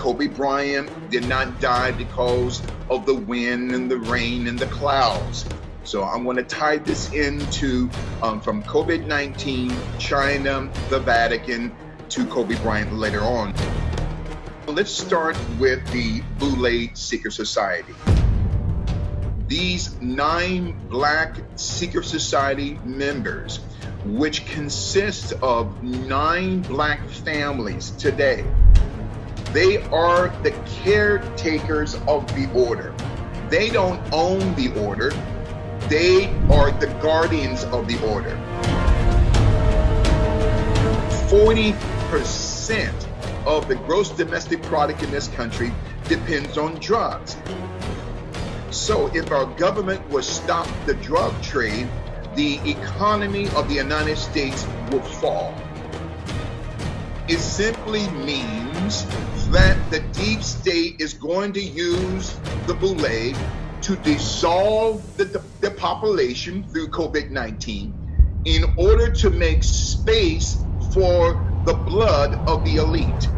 Kobe Bryant did not die because of the wind and the rain and the clouds. So I'm going to tie this into from COVID-19, China, the Vatican, to Kobe Bryant later on. Let's start with the Boule Secret Society. These 9 Black Secret Society members, which consist of 9 Black families today, they are the caretakers of the order. They don't own the order. They are the guardians of the order. 40% of the gross domestic product in this country depends on drugs. So if our government would stop the drug trade, the economy of the United States will fall. It simply means that the deep state is going to use the Boule to dissolve the population through COVID-19 in order to make space for the blood of the elite.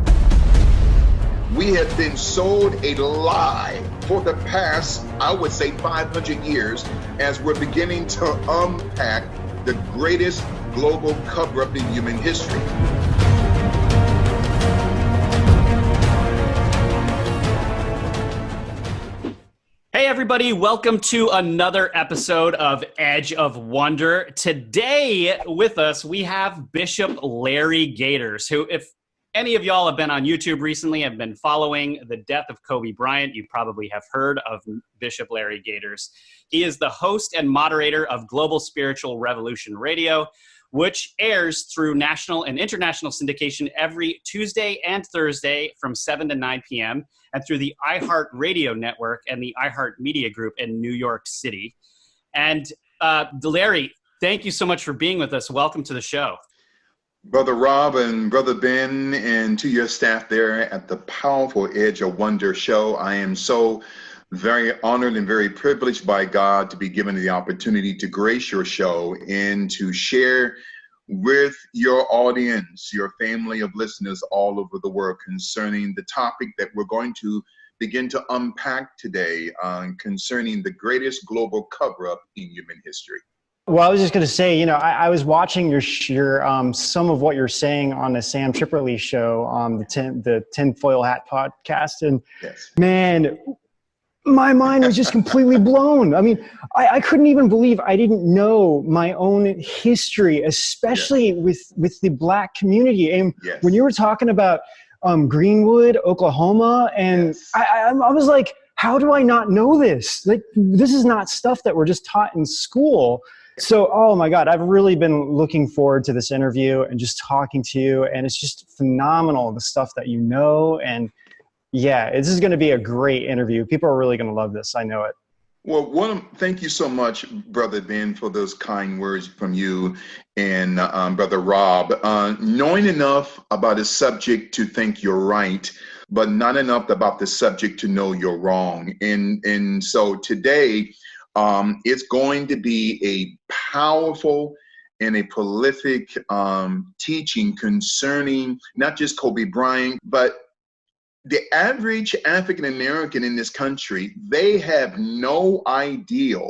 We have been sold a lie for the past, I would say, 500 years as we're beginning to unpack the greatest global cover-up in human history. Hey everybody, welcome to another episode of Edge of Wonder. Today with us, we have Bishop Larry Gaiters, who, if any of y'all have been on YouTube recently, have been following the death of Kobe Bryant, you probably have heard of Bishop Larry Gaiters. He is the host and moderator of Global Spiritual Revolution Radio, which airs through national and international syndication every Tuesday and Thursday from 7 to 9 p.m. and through the iHeart Radio Network and the iHeart Media Group in New York City. And Larry, thank you so much for being with us. Welcome to the show. Brother Rob and Brother Ben, and to your staff there at the powerful Edge of Wonder show, I am so very honored and very privileged by God to be given the opportunity to grace your show and to share with your audience, your family of listeners all over the world concerning the topic that we're going to begin to unpack today concerning the greatest global cover-up in human history. Well, I was just going to say, I was watching your some of what you're saying on the Sam Tripperley show on the Tinfoil Hat podcast, and yes. Man, my mind was just completely blown. I mean, I couldn't even believe I didn't know my own history, especially with the Black community. And yes. When you were talking about Greenwood, Oklahoma, and yes. I was like, how do I not know this? Like, this is not stuff that we're just taught in school. So, oh my God, I've really been looking forward to this interview and just talking to you. And it's just phenomenal, the stuff that you know. And yeah, this is going to be a great interview. People are really going to love this. I know it. Well, thank you so much, Brother Ben, for those kind words from you and Brother Rob. Knowing enough about a subject to think you're right, but not enough about the subject to know you're wrong. And so today, it's going to be a powerful and a prolific teaching concerning not just Kobe Bryant, but the average African American in this country. They have no idea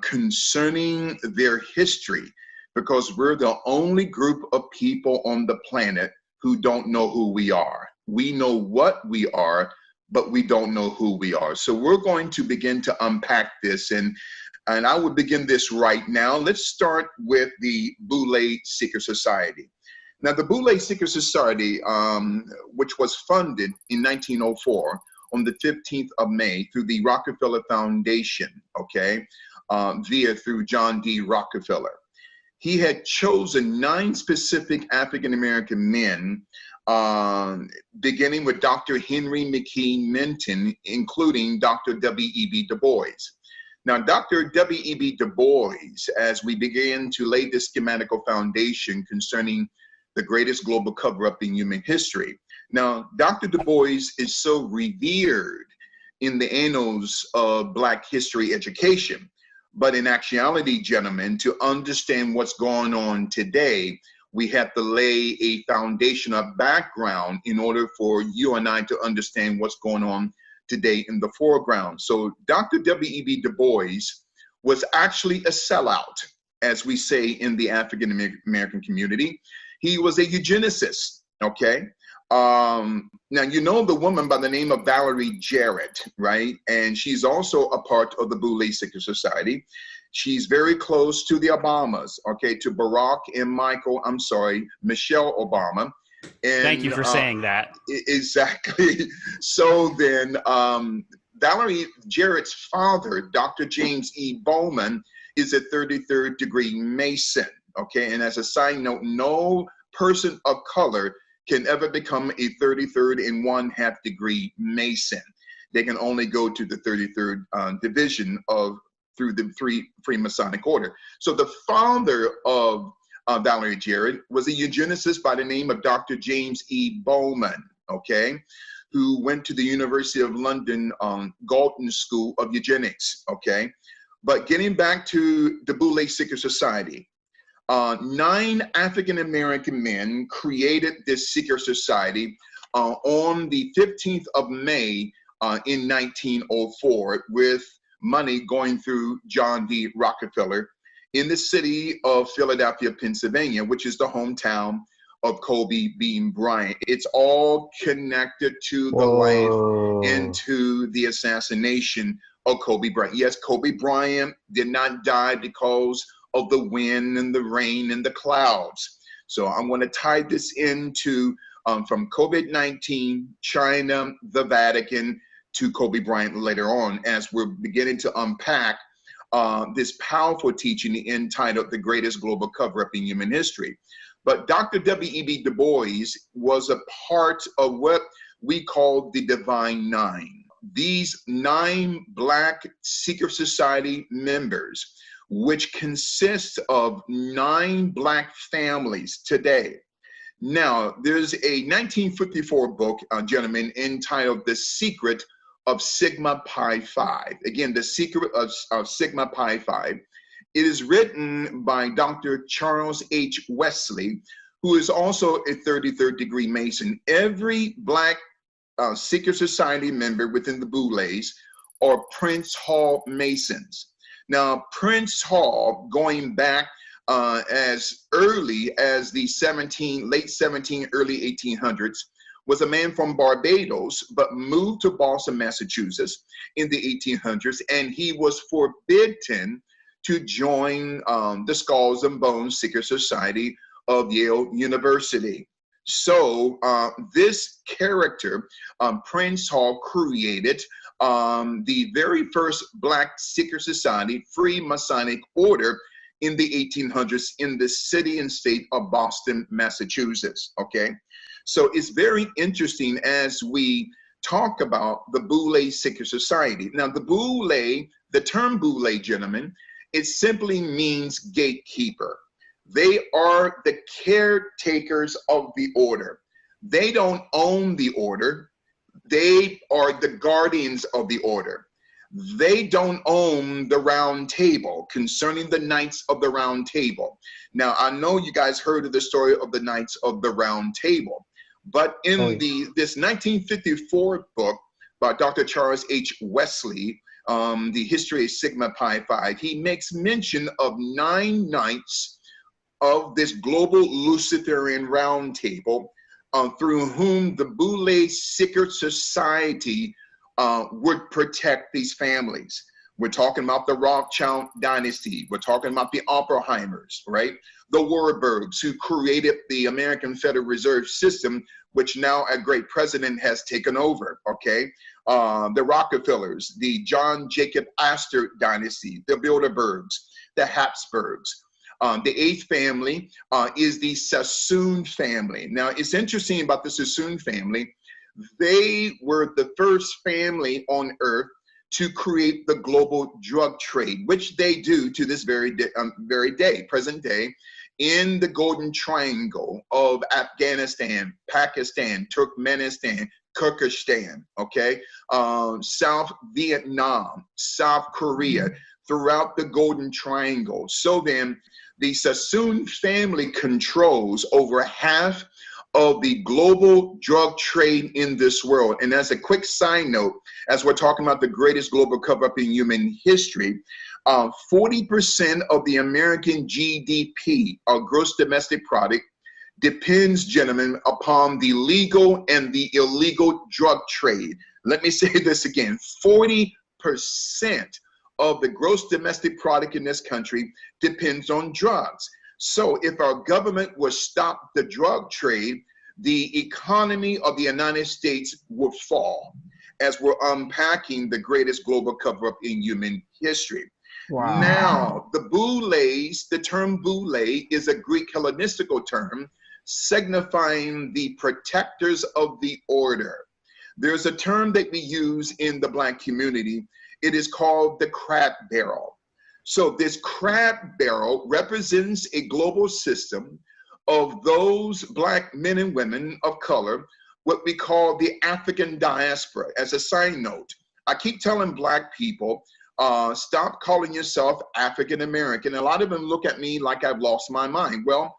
concerning their history, because we're the only group of people on the planet who don't know who we are. We know what we are, but we don't know who we are. So we're going to begin to unpack this, and I will begin this right now. Let's start with the Boule Secret Society. Now, the Boule Secret Society, which was funded in 1904 on the 15th of May through the Rockefeller Foundation, through John D. Rockefeller. He had chosen 9 specific African-American men, beginning with Dr. Henry McKee Minton, including Dr. W.E.B. Du Bois. Now, Dr. W.E.B. Du Bois, as we began to lay this schematical foundation concerning the greatest global cover-up in human history. Now, Dr. Du Bois is so revered in the annals of Black history education. But in actuality, gentlemen, to understand what's going on today, we have to lay a foundation, a background in order for you and I to understand what's going on today in the foreground. So Dr. W.E.B. Du Bois was actually a sellout, as we say in the African American community. He was a eugenicist, okay? Now, you know the woman by the name of Valerie Jarrett, right? And she's also a part of the Boule Secret Society. She's very close to the Obamas, okay, to Barack and Michelle Obama. And, thank you for saying that. Exactly. So then Valerie Jarrett's father, Dr. James E. Bowman, is a 33rd degree Mason, okay? And as a side note, no person of color can ever become a 33rd and 1/2 degree Mason. They can only go to the 33rd division through the Freemasonic order. So the father of Valerie Jarrett was a eugenicist by the name of Dr. James E. Bowman, okay, who went to the University of London Galton School of Eugenics, okay? But getting back to the Boule Secret Society, 9 African-American men created this secret society on the 15th of May in 1904 with money going through John D. Rockefeller in the city of Philadelphia, Pennsylvania, which is the hometown of Kobe Bean Bryant. It's all connected to the life and to the assassination of Kobe Bryant. Yes, Kobe Bryant did not die because of the wind and the rain and the clouds. So I'm going to tie this into from COVID-19, China, the Vatican, to Kobe Bryant later on, as we're beginning to unpack this powerful teaching entitled The Greatest Global Cover-Up in Human History. But Dr. W.E.B. Du Bois was a part of what we call the Divine Nine. These 9 Black secret society members, which consist of 9 Black families today. Now, there's a 1954 book, gentlemen, entitled The Secret of Sigma Pi Phi. Again, The Secret of Sigma Pi Phi. It is written by Dr. Charles H. Wesley, who is also a 33rd degree Mason. Every Black secret society member within the Boules are Prince Hall Masons. Now, Prince Hall, going back as early as the late 17, early 1800s, was a man from Barbados, but moved to Boston, Massachusetts in the 1800s, and he was forbidden to join the Skulls and Bones Secret Society of Yale University. So this character, Prince Hall, created the very first Black secret society, Free Masonic Order, in the 1800s in the city and state of Boston, Massachusetts, okay? So it's very interesting as we talk about the Boule Secret Society. Now, the term Boule, gentlemen, it simply means gatekeeper. They are the caretakers of the order. They don't own the order. They are the guardians of the order. They don't own the round table concerning the Knights of the Round Table. Now, I know you guys heard of the story of the Knights of the Round Table, but in this 1954 book by Dr. Charles H. Wesley, The History of Sigma Pi Phi, he makes mention of 9 knights of this global Luciferian round table through whom the Boule Secret Society would protect these families. We're talking about the Rothschild dynasty. We're talking about the Oppenheimers, right? The Warburgs, who created the American Federal Reserve System, which now a great president has taken over, okay? The Rockefellers, the John Jacob Astor dynasty, the Bilderbergs, the Habsburgs. The 8th family is the Sassoon family. Now, it's interesting about the Sassoon family. They were the first family on earth to create the global drug trade, which they do to this very day, present day, in the Golden Triangle of Afghanistan, Pakistan, Turkmenistan, Kyrgyzstan, okay? South Vietnam, South Korea. throughout the Golden Triangle. So then, the Sassoon family controls over half of the global drug trade in this world. And as a quick side note, as we're talking about the greatest global cover-up in human history, 40% of the American GDP, or gross domestic product, depends, gentlemen, upon the legal and the illegal drug trade. Let me say this again, 40% of the gross domestic product in this country depends on drugs. So if our government would stop the drug trade, the economy of the United States would fall, as we're unpacking the greatest global cover-up in human history. Wow. Now, the term boule is a Greek Hellenistical term signifying the protectors of the order. There's a term that we use in the Black community. It is called the crab barrel. So this crab barrel represents a global system of those Black men and women of color, what we call the African diaspora. As a side note, I keep telling Black people, stop calling yourself African American. A lot of them look at me like I've lost my mind. Well,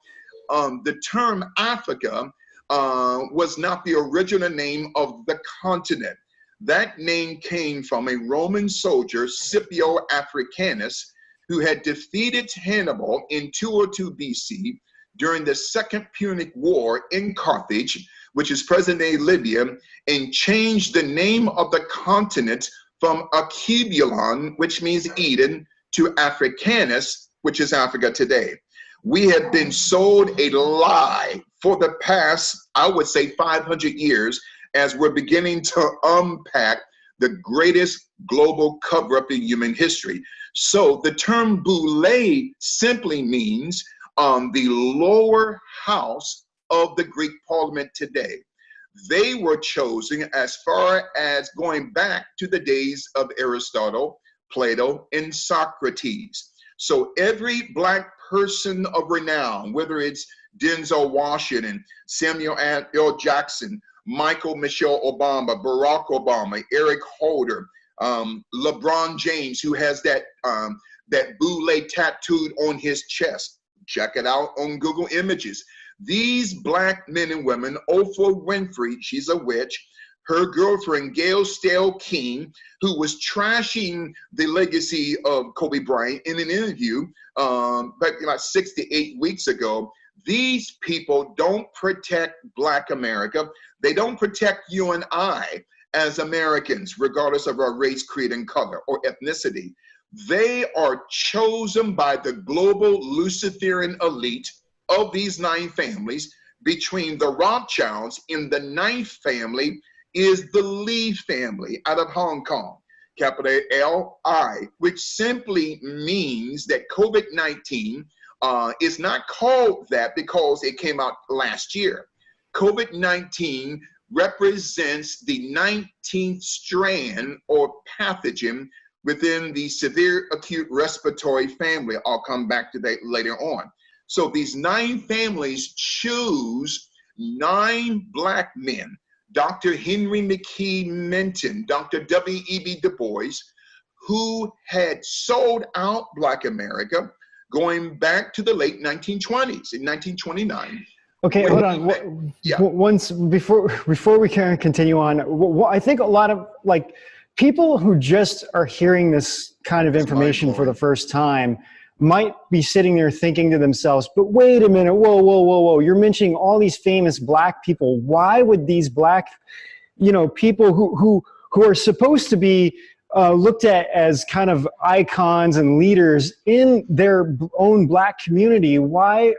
the term Africa was not the original name of the continent. That name came from a Roman soldier, Scipio Africanus, who had defeated Hannibal in 202 BC during the Second Punic War in Carthage, which is present-day Libya, and changed the name of the continent from Akibulon, which means Eden, to Africanus, which is Africa today. We have been sold a lie for the past, I would say, 500 years, as we're beginning to unpack the greatest global cover-up in human history. So the term boule simply means the lower house of the Greek parliament today. They were chosen as far as going back to the days of Aristotle, Plato, and Socrates. So every Black person of renown, whether it's Denzel Washington, Samuel L. Jackson, Michelle Obama, Barack Obama, Eric Holder, LeBron James, who has that boule tattooed on his chest. Check it out on Google Images. These Black men and women, Oprah Winfrey, she's a witch, her girlfriend, Gail Stale King, who was trashing the legacy of Kobe Bryant in an interview back about 6 to 8 weeks ago. These people don't protect Black America. They don't protect you and I as Americans, regardless of our race, creed, and color or ethnicity. They are chosen by the global Luciferian elite of these 9 families. Between the Rothschilds, in the 9th family is the Lee family out of Hong Kong, capital L-I, which simply means that COVID-19 is not called that because it came out last year. COVID-19 represents the 19th strand or pathogen within the severe acute respiratory family. I'll come back to that later on. So these 9 families choose 9 Black men, Dr. Henry McKee Menton, Dr. W.E.B. Du Bois, who had sold out Black America going back to the late 1920s, in 1929. Okay, hold on. Once before we can continue on, I think a lot of like people who just are hearing this kind of information for the first time might be sitting there thinking to themselves, but wait a minute, whoa. You're mentioning all these famous Black people. Why would these Black, people who are supposed to be looked at as kind of icons and leaders in their own Black community, why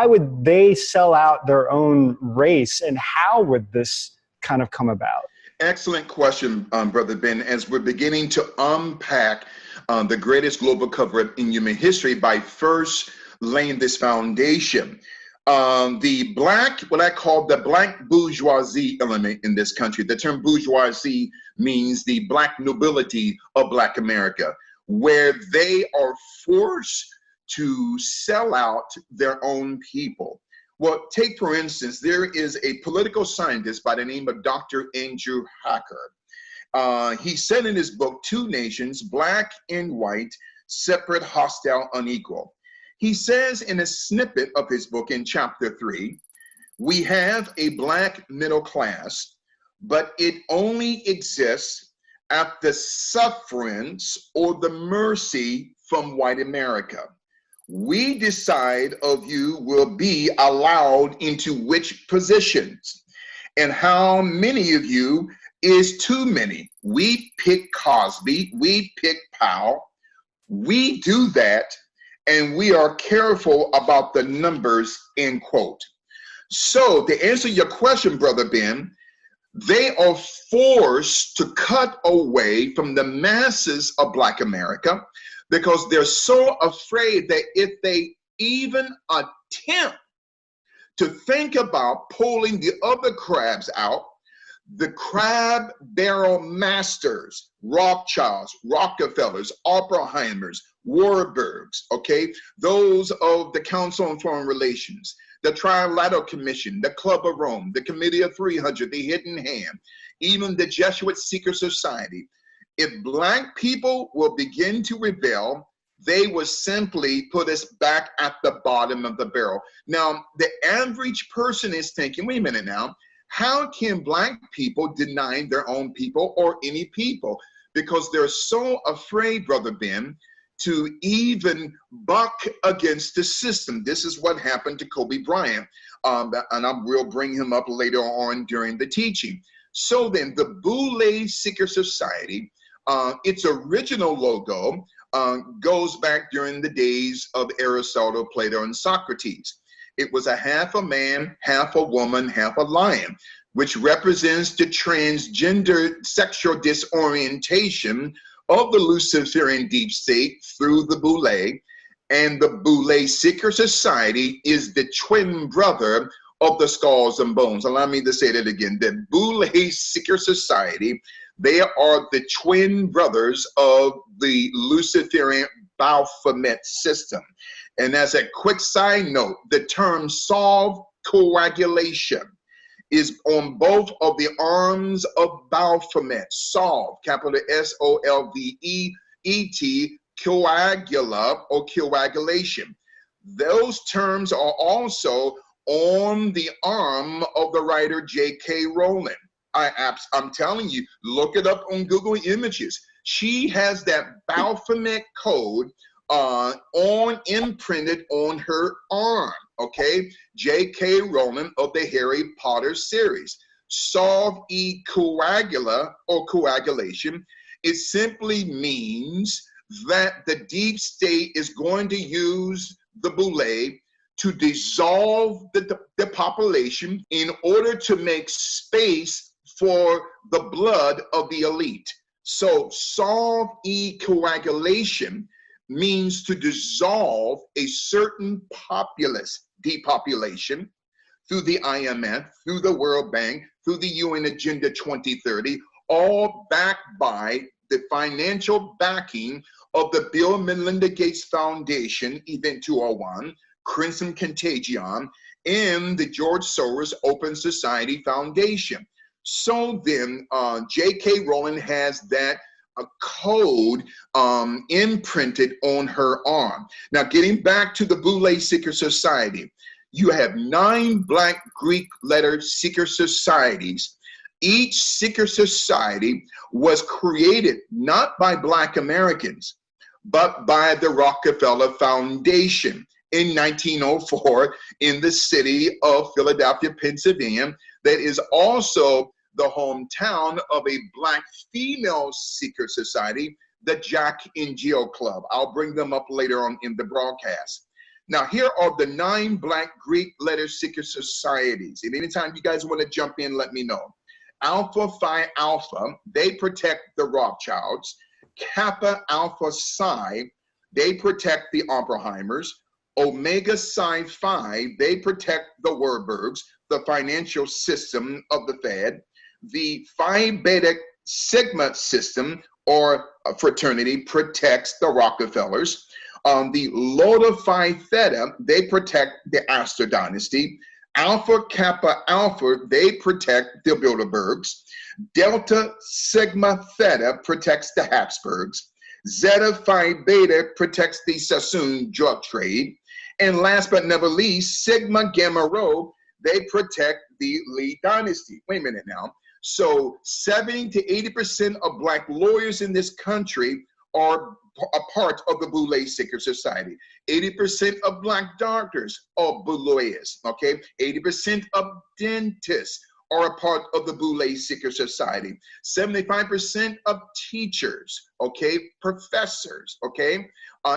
would they sell out their own race, and how would this kind of come about? Excellent question, Brother Ben. As we're beginning to unpack the greatest global cover-up in human history by first laying this foundation, the Black, what I call the Black bourgeoisie element in this country. The term bourgeoisie means the Black nobility of Black America, where they are forced to sell out their own people. Well, take for instance, there is a political scientist by the name of Dr. Andrew Hacker. He said in his book, Two Nations, Black and White, Separate, Hostile, Unequal. He says in a snippet of his book in chapter 3, we have a black middle class, but it only exists at the sufferance or the mercy from white America. We decide of you will be allowed into which positions, and how many of you is too many. We pick Cosby, we pick Powell, we do that, and we are careful about the numbers, end quote. So to answer your question, Brother Ben, they are forced to cut away from the masses of Black America because they're so afraid that if they even attempt to think about pulling the other crabs out, the crab barrel masters, Rothschilds, Rockefellers, Oppenheimers, Warburgs, okay, those of the Council on Foreign Relations, the Trilateral Commission, the Club of Rome, the Committee of 300, the Hidden Hand, even the Jesuit Secret Society. If Black people will begin to rebel, they will simply put us back at the bottom of the barrel. Now, the average person is thinking, wait a minute now, how can Black people deny their own people or any people? Because they're so afraid, Brother Ben, to even buck against the system. This is what happened to Kobe Bryant, and we'll bring him up later on during the teaching. So then, the Boule Secret Society, its original logo goes back during the days of Aristotle, Plato, and Socrates. It was a half a man, half a woman, half a lion, which represents the transgender sexual disorientation of the Luciferian deep state through the Boule. And the Boule Secret Society is the twin brother of the Skulls and Bones. Allow me to say that again. The Boule Secret Society, they are the twin brothers of the Luciferian Baphomet system. And as a quick side note, the term solve coagulation is on both of the arms of Baphomet. Solve, capital S-O-L-V-E-E-T, coagula or coagulation. Those terms are also on the arm of the writer J.K. Rowling. I'm telling you, look it up on Google Images. She has that Baphomet code imprinted on her arm, okay? J.K. Rowling of the Harry Potter series. Solve e coagula or coagulation. It simply means that the deep state is going to use the Boule to dissolve the population in order to make space for the blood of the elite. So solve e coagulation means to dissolve a certain populace, depopulation, through the IMF, through the World Bank, through the UN Agenda 2030, all backed by the financial backing of the Bill and Melinda Gates Foundation, Event 201, Crimson Contagion, and the George Soros Open Society Foundation. So then J.K. Rowling has that code imprinted on her arm. Now, getting back to the Boule Secret Society, you have 9 Black Greek letter secret societies. Each secret society was created not by Black Americans, but by the Rockefeller Foundation in 1904 in the city of Philadelphia, Pennsylvania, that is also the hometown of a Black female secret society, the Jack and Jill Club. I'll bring them up later on in the broadcast. Now, here are the 9 Black Greek letter secret societies. And anytime you guys want to jump in, let me know. Alpha Phi Alpha, they protect the Rothschilds. Kappa Alpha Psi, they protect the Oppenheimers. Omega Psi Phi, they protect the Warburgs, the financial system of the Fed. The Phi Beta Sigma system or fraternity protects the Rockefellers. The Lambda Phi Theta, they protect the Astor dynasty. Alpha Kappa Alpha, they protect the Bilderbergs. Delta Sigma Theta protects the Habsburgs. Zeta Phi Beta protects the Sassoon drug trade. And last but never least, Sigma Gamma Rho, they protect the Lee dynasty. Wait a minute now. So 70 to 80% of Black lawyers in this country are a part of the Boule Secret Society. 80% of Black doctors are lawyers, okay? 80% of dentists are a part of the Boule Secret Society. 75% of teachers, okay, professors, okay,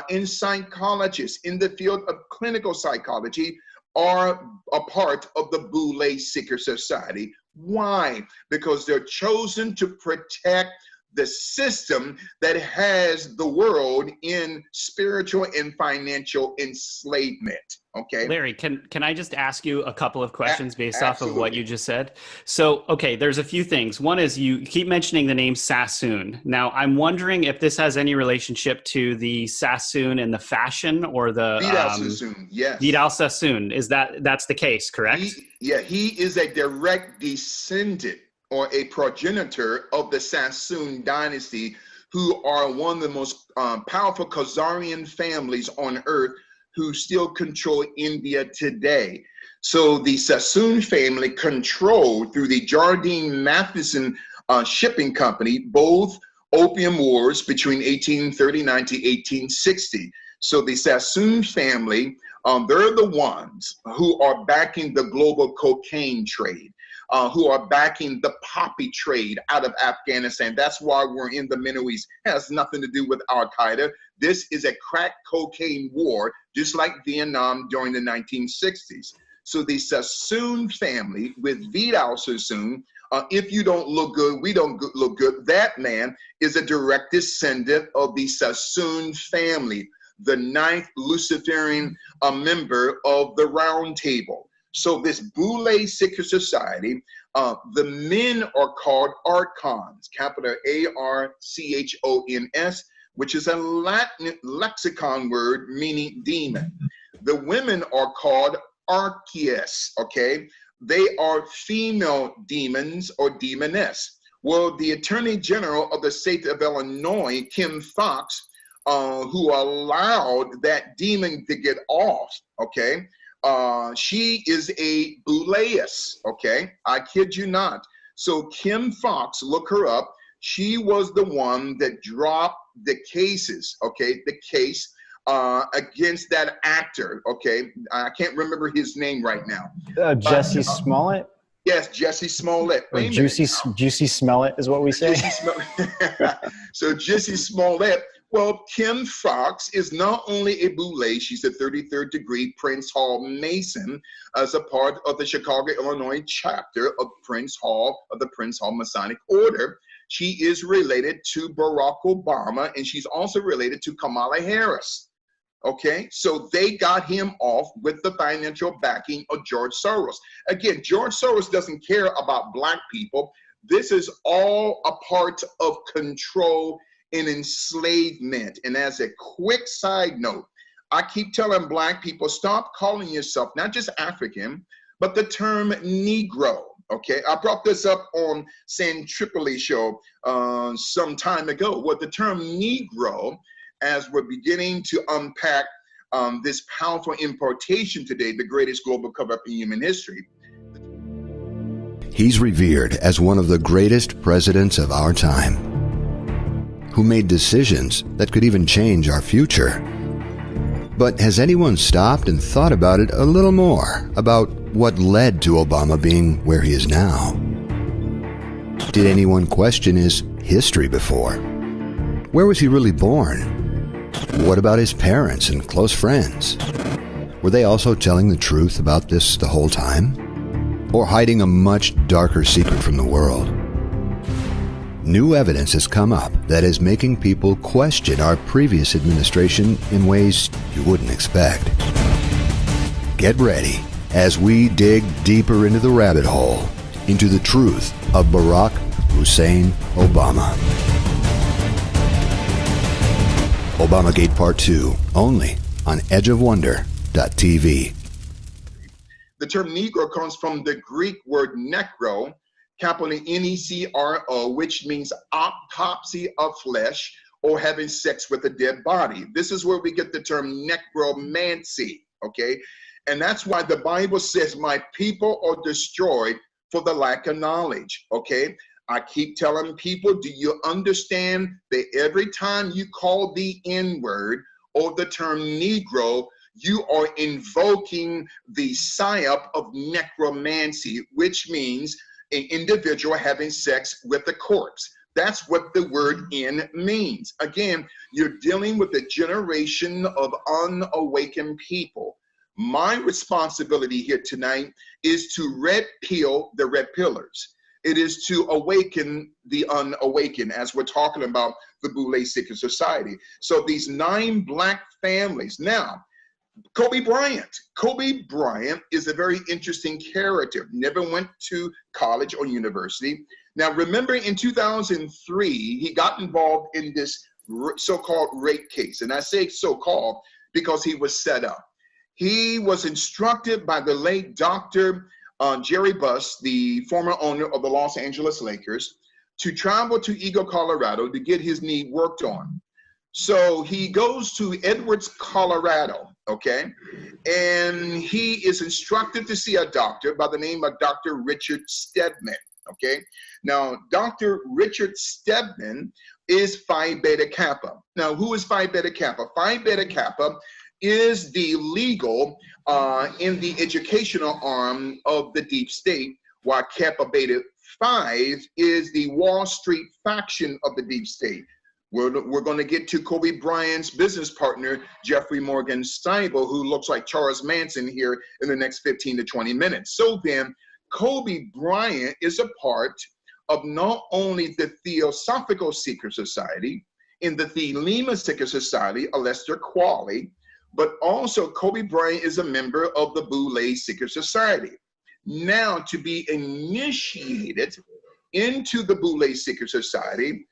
in psychologists in the field of clinical psychology are a part of the Boule Secret Society. Why? Because they're chosen to protect the system that has the world in spiritual and financial enslavement. Okay. Larry, can I just ask you a couple of questions based off of Absolutely. what you just said? So, okay, there's a few things. One is you keep mentioning the name Sassoon. Now, I'm wondering if this has any relationship to the Sassoon and the fashion or the Vidal Sassoon, yes. Vidal Sassoon. That's the case, correct? He is a direct descendant or a progenitor of the Sassoon dynasty, who are one of the most powerful Khazarian families on earth who still control India today. So the Sassoon family controlled, through the Jardine Matheson shipping company, both opium wars between 1839 to 1860. So the Sassoon family, they're the ones who are backing the global cocaine trade. Who are backing the poppy trade out of Afghanistan. That's why we're in the Middle East. It has nothing to do with Al-Qaeda. This is a crack cocaine war, just like Vietnam during the 1960s. So the Sassoon family with Vidal Sassoon, if you don't look good, we don't look good. That man is a direct descendant of the Sassoon family, the 9th Luciferian member of the Round Table. So this Boule Secret Society, the men are called archons, capital ARCHONS, which is a Latin lexicon word meaning demon. The women are called archies, okay? They are female demons or demoness. Well, the Attorney General of the state of Illinois, Kim Foxx, who allowed that demon to get off, okay? She is a Bouleus, okay? I kid you not. So Kim Foxx, look her up. She was the one that dropped the cases, okay? The case against that actor, okay? I can't remember his name right now. Jesse Smollett? Yes, Jesse Smollett. Or Juicy Smollett is what we say. So Jesse Smollett. Well, Kim Foxx is not only a Boule, she's a 33rd degree Prince Hall Mason as a part of the Chicago, Illinois chapter of Prince Hall, of the Prince Hall Masonic Order. She is related to Barack Obama, and she's also related to Kamala Harris. Okay, so they got him off with the financial backing of George Soros. Again, George Soros doesn't care about Black people. This is all a part of control and enslavement. And as a quick side note, I keep telling Black people, stop calling yourself not just African, but the term Negro. Okay, I brought this up on San Tripoli show some time ago. What the term Negro, as we're beginning to unpack this powerful importation today, the greatest global cover-up in human history. He's revered as one of the greatest presidents of our time, who made decisions that could even change our future. But has anyone stopped and thought about it a little more, about what led to Obama being where he is now? Did anyone question his history before? Where was he really born? What about his parents and close friends? Were they also telling the truth about this the whole time? Or hiding a much darker secret from the world? New evidence has come up that is making people question our previous administration in ways you wouldn't expect. Get ready as we dig deeper into the rabbit hole, into the truth of Barack Hussein Obama. Obamagate Part 2, only on edgeofwonder.tv. The term Negro comes from the Greek word necro, capital N-E-C-R-O, which means autopsy of flesh or having sex with a dead body. This is where we get the term necromancy, okay? And that's why the Bible says, my people are destroyed for the lack of knowledge, okay? I keep telling people, do you understand that every time you call the N-word or the term Negro, you are invoking the psyop of necromancy, which means an individual having sex with a corpse. That's what the word N means. Again, you're dealing with a generation of unawakened people. My responsibility here tonight is to red pill the red pillars. It is to awaken the unawakened, as we're talking about the Boule Secret Society. So these 9 Black families. Now, Kobe Bryant. Kobe Bryant is a very interesting character. Never went to college or university. Now, remember in 2003, he got involved in this so-called rape case. And I say so-called because he was set up. He was instructed by the late Dr. Jerry Buss, the former owner of the Los Angeles Lakers, to travel to Eagle, Colorado to get his knee worked on. So he goes to Edwards, Colorado, okay? And he is instructed to see a doctor by the name of Dr. Richard Stedman, okay? Now, Dr. Richard Stedman is Phi Beta Kappa. Now, who is Phi Beta Kappa? Phi Beta Kappa is the legal in the educational arm of the deep state, while Kappa Beta 5 is the Wall Street faction of the deep state. We're going to get to Kobe Bryant's business partner, Jeffrey Morgan Steibel, who looks like Charles Manson here in the next 15 to 20 minutes. So then, Kobe Bryant is a part of not only the Theosophical Secret Society, in the Thelema Secret Society, Aleister Crowley, but also Kobe Bryant is a member of the Boule Secret Society. Now, to be initiated into the Boule Secret Society,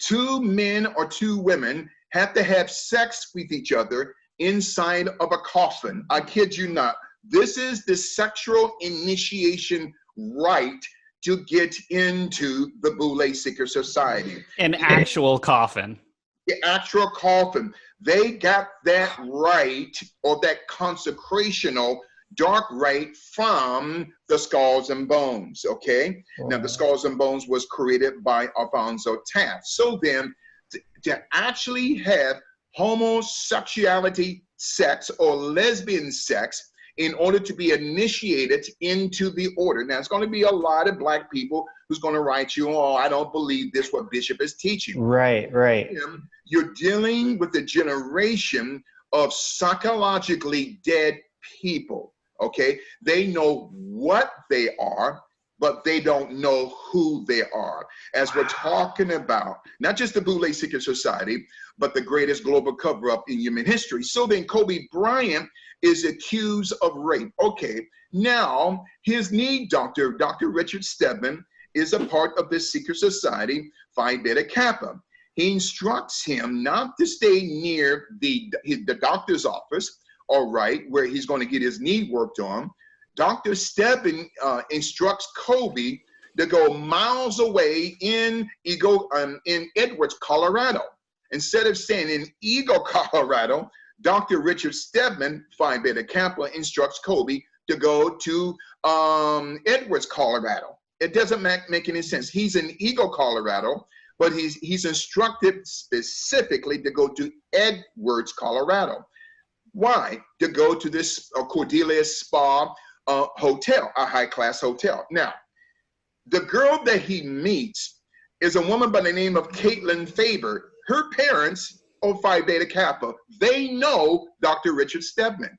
2 men or 2 women have to have sex with each other inside of a coffin. I kid you not. This is the sexual initiation rite to get into the Boule Secret Society. An actual coffin. The actual coffin. They got that right, or that consecrational dark rite, from the Skulls and Bones, okay? Wow. Now, the Skulls and Bones was created by Alfonso Taft. So then, to actually have homosexuality sex or lesbian sex in order to be initiated into the order. Now, it's going to be a lot of Black people who's going to write you, oh, I don't believe this, what Bishop is teaching. Right, right. You're dealing with a generation of psychologically dead people, okay? They know what they are, but they don't know who they are. As we're talking about, not just the Boule Secret Society, but the greatest global cover-up in human history. So then Kobe Bryant is accused of rape. Okay, now his knee doctor, Dr. Richard Stedman, is a part of this secret society, Phi Beta Kappa. He instructs him not to stay near the doctor's office, all right, where he's going to get his knee worked on. Dr. Stedman instructs Kobe to go miles away in Edwards, Colorado. Instead of staying in Eagle, Colorado, Dr. Richard Stedman, Phi Beta Kappa, instructs Kobe to go to Edwards, Colorado. It doesn't make any sense. He's in Eagle, Colorado, but he's instructed specifically to go to Edwards, Colorado. Why? To go to this Cordelia Spa hotel, a high-class hotel. Now, the girl that he meets is a woman by the name of Caitlin Faber. Her parents are Phi Beta Kappa. They know Dr. Richard Stedman.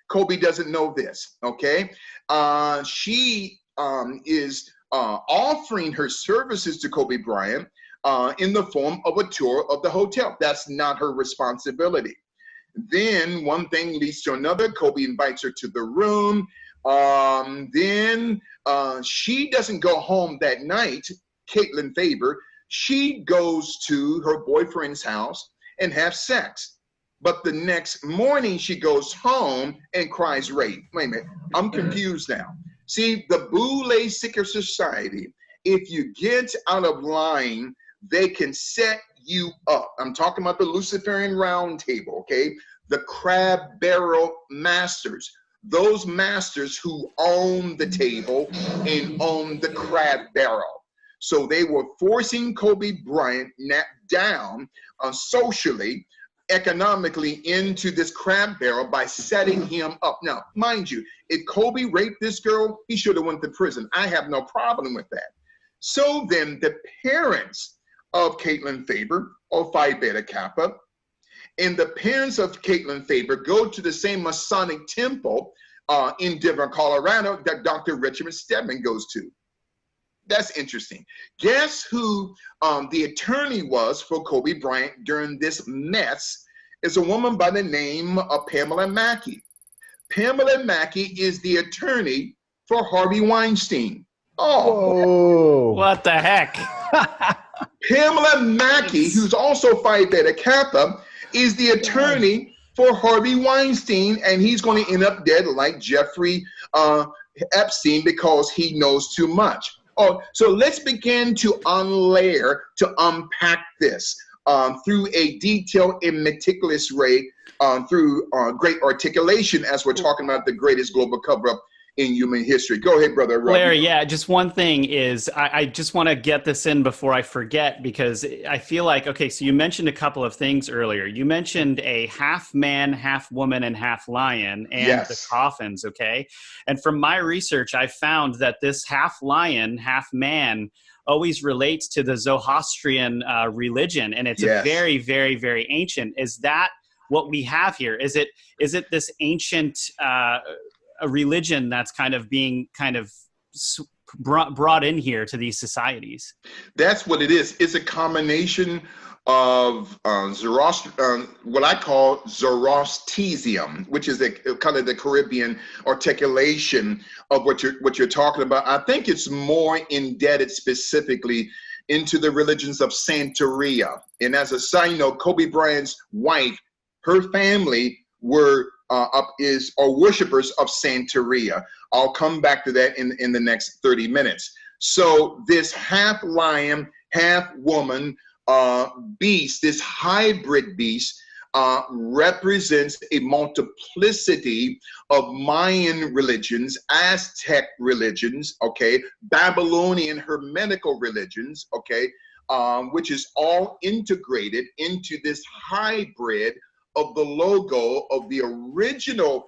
Kobe doesn't know this, okay? She is offering her services to Kobe Bryant in the form of a tour of the hotel. That's not her responsibility. Then one thing leads to another. Kobe invites her to the room. Then she doesn't go home that night, Caitlin Faber. She goes to her boyfriend's house and have sex. but the next morning she goes home and cries rape. Wait a minute, I'm confused now. See, the Boule Secret Society, if you get out of line, they can set you up. I'm talking about the Luciferian Round Table, okay? The crab barrel masters. Those masters who own the table and own the crab barrel. So they were forcing Kobe Bryant down socially, economically into this crab barrel by setting him up. Now, mind you, if Kobe raped this girl, he should have went to prison. I have no problem with that. So then the parents of Caitlin Faber, or Phi Beta Kappa, and the parents of Caitlin Faber go to the same Masonic temple in Denver, Colorado that Dr. Richard Stedman goes to. That's interesting. Guess who the attorney was for Kobe Bryant during this mess? Is a woman by the name of Pamela Mackey. Pamela Mackey is the attorney for Harvey Weinstein. Oh, What the heck? Pamela Mackey, who's also Phi Beta Kappa, is the attorney for Harvey Weinstein, and he's going to end up dead like Jeffrey Epstein because he knows too much. Oh, so let's begin to unlayer, to unpack this through a detailed and meticulous way, through great articulation as we're talking about the greatest global cover-up in human history. Go ahead, brother. Larry, yeah, just one thing is I just want to get this in before I forget, because I feel like, okay, so you mentioned a couple of things earlier. You mentioned a half man, half woman, and half lion, and the coffins, okay? And from my research, I found that this half lion, half man always relates to the Zoroastrian religion, and it's a very, very, very ancient. Is that what we have here? Is it this ancient a religion that's kind of being brought in here to these societies? That's what it is. It's a combination of what I call Zoroastrianism, which is kind of the Caribbean articulation of what you're talking about. I think it's more indebted specifically into the religions of Santeria. And as a side note, Kobe Bryant's wife, her family were worshippers of Santeria. I'll come back to that in the next 30 minutes. So this half lion, half woman beast, this hybrid beast, represents a multiplicity of Mayan religions, Aztec religions, okay, Babylonian Hermetical religions, okay, which is all integrated into this hybrid of the logo of the original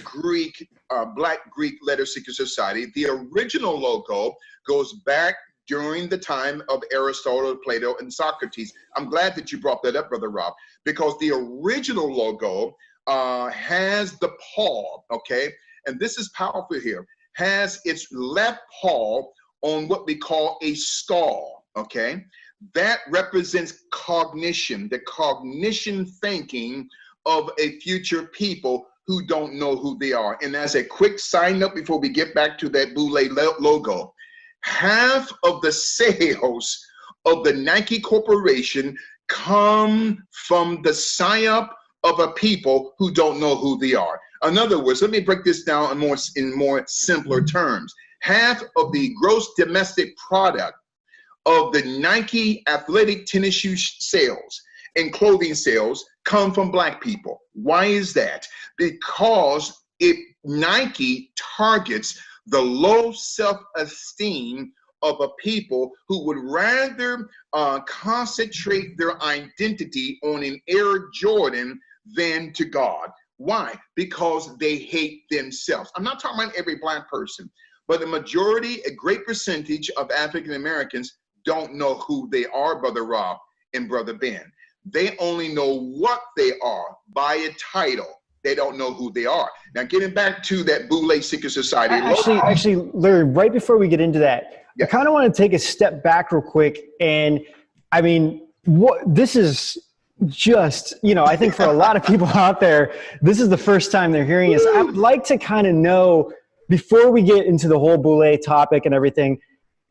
Greek, Black Greek Letter Seeker Society. The original logo goes back during the time of Aristotle, Plato, and Socrates. I'm glad that you brought that up, Brother Rob, because the original logo has the paw, okay? And this is powerful here, has its left paw on what we call a skull, okay? That represents cognition, the cognition thinking of a future people who don't know who they are. And as a quick side note before we get back to that Boule logo, half of the sales of the Nike Corporation come from the psyop of a people who don't know who they are. In other words, let me break this down in more simpler terms. Half of the gross domestic product of the Nike athletic tennis shoe sales and clothing sales come from Black people. Why is that? Because Nike targets the low self-esteem of a people who would rather concentrate their identity on an Air Jordan than to God. Why? Because they hate themselves. I'm not talking about every Black person, but the majority, a great percentage of African Americans don't know who they are, Brother Rob and Brother Ben. They only know what they are by a title. They don't know who they are. Now, getting back to that Boule Secret Society. Actually, Larry, right before we get into that, I kind of want to take a step back real quick. And I mean, this is just, I think for a lot of people out there, this is the first time they're hearing this. I would like to kind of know, before we get into the whole Boule topic and everything,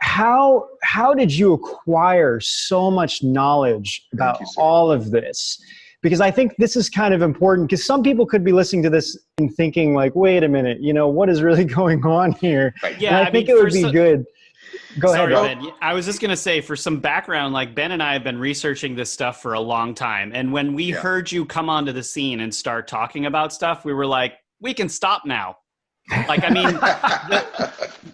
how did you acquire so much knowledge about all of this? because I think this is kind of important, because some people could be listening to this and thinking like, wait a minute, what is really going on here? Right. Yeah, and I think it would be good. Go ahead. Sorry, Ben. I was just going to say, for some background, like Ben and I have been researching this stuff for a long time. And when we heard you come onto the scene and start talking about stuff, we were like, we can stop now. Like, I mean,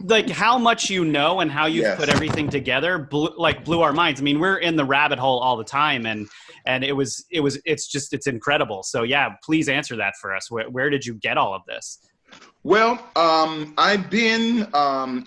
like how much you know and how you've put everything together blew our minds. I mean, we're in the rabbit hole all the time, and it's incredible. So yeah, please answer that for us. Where did you get all of this? Well, I've been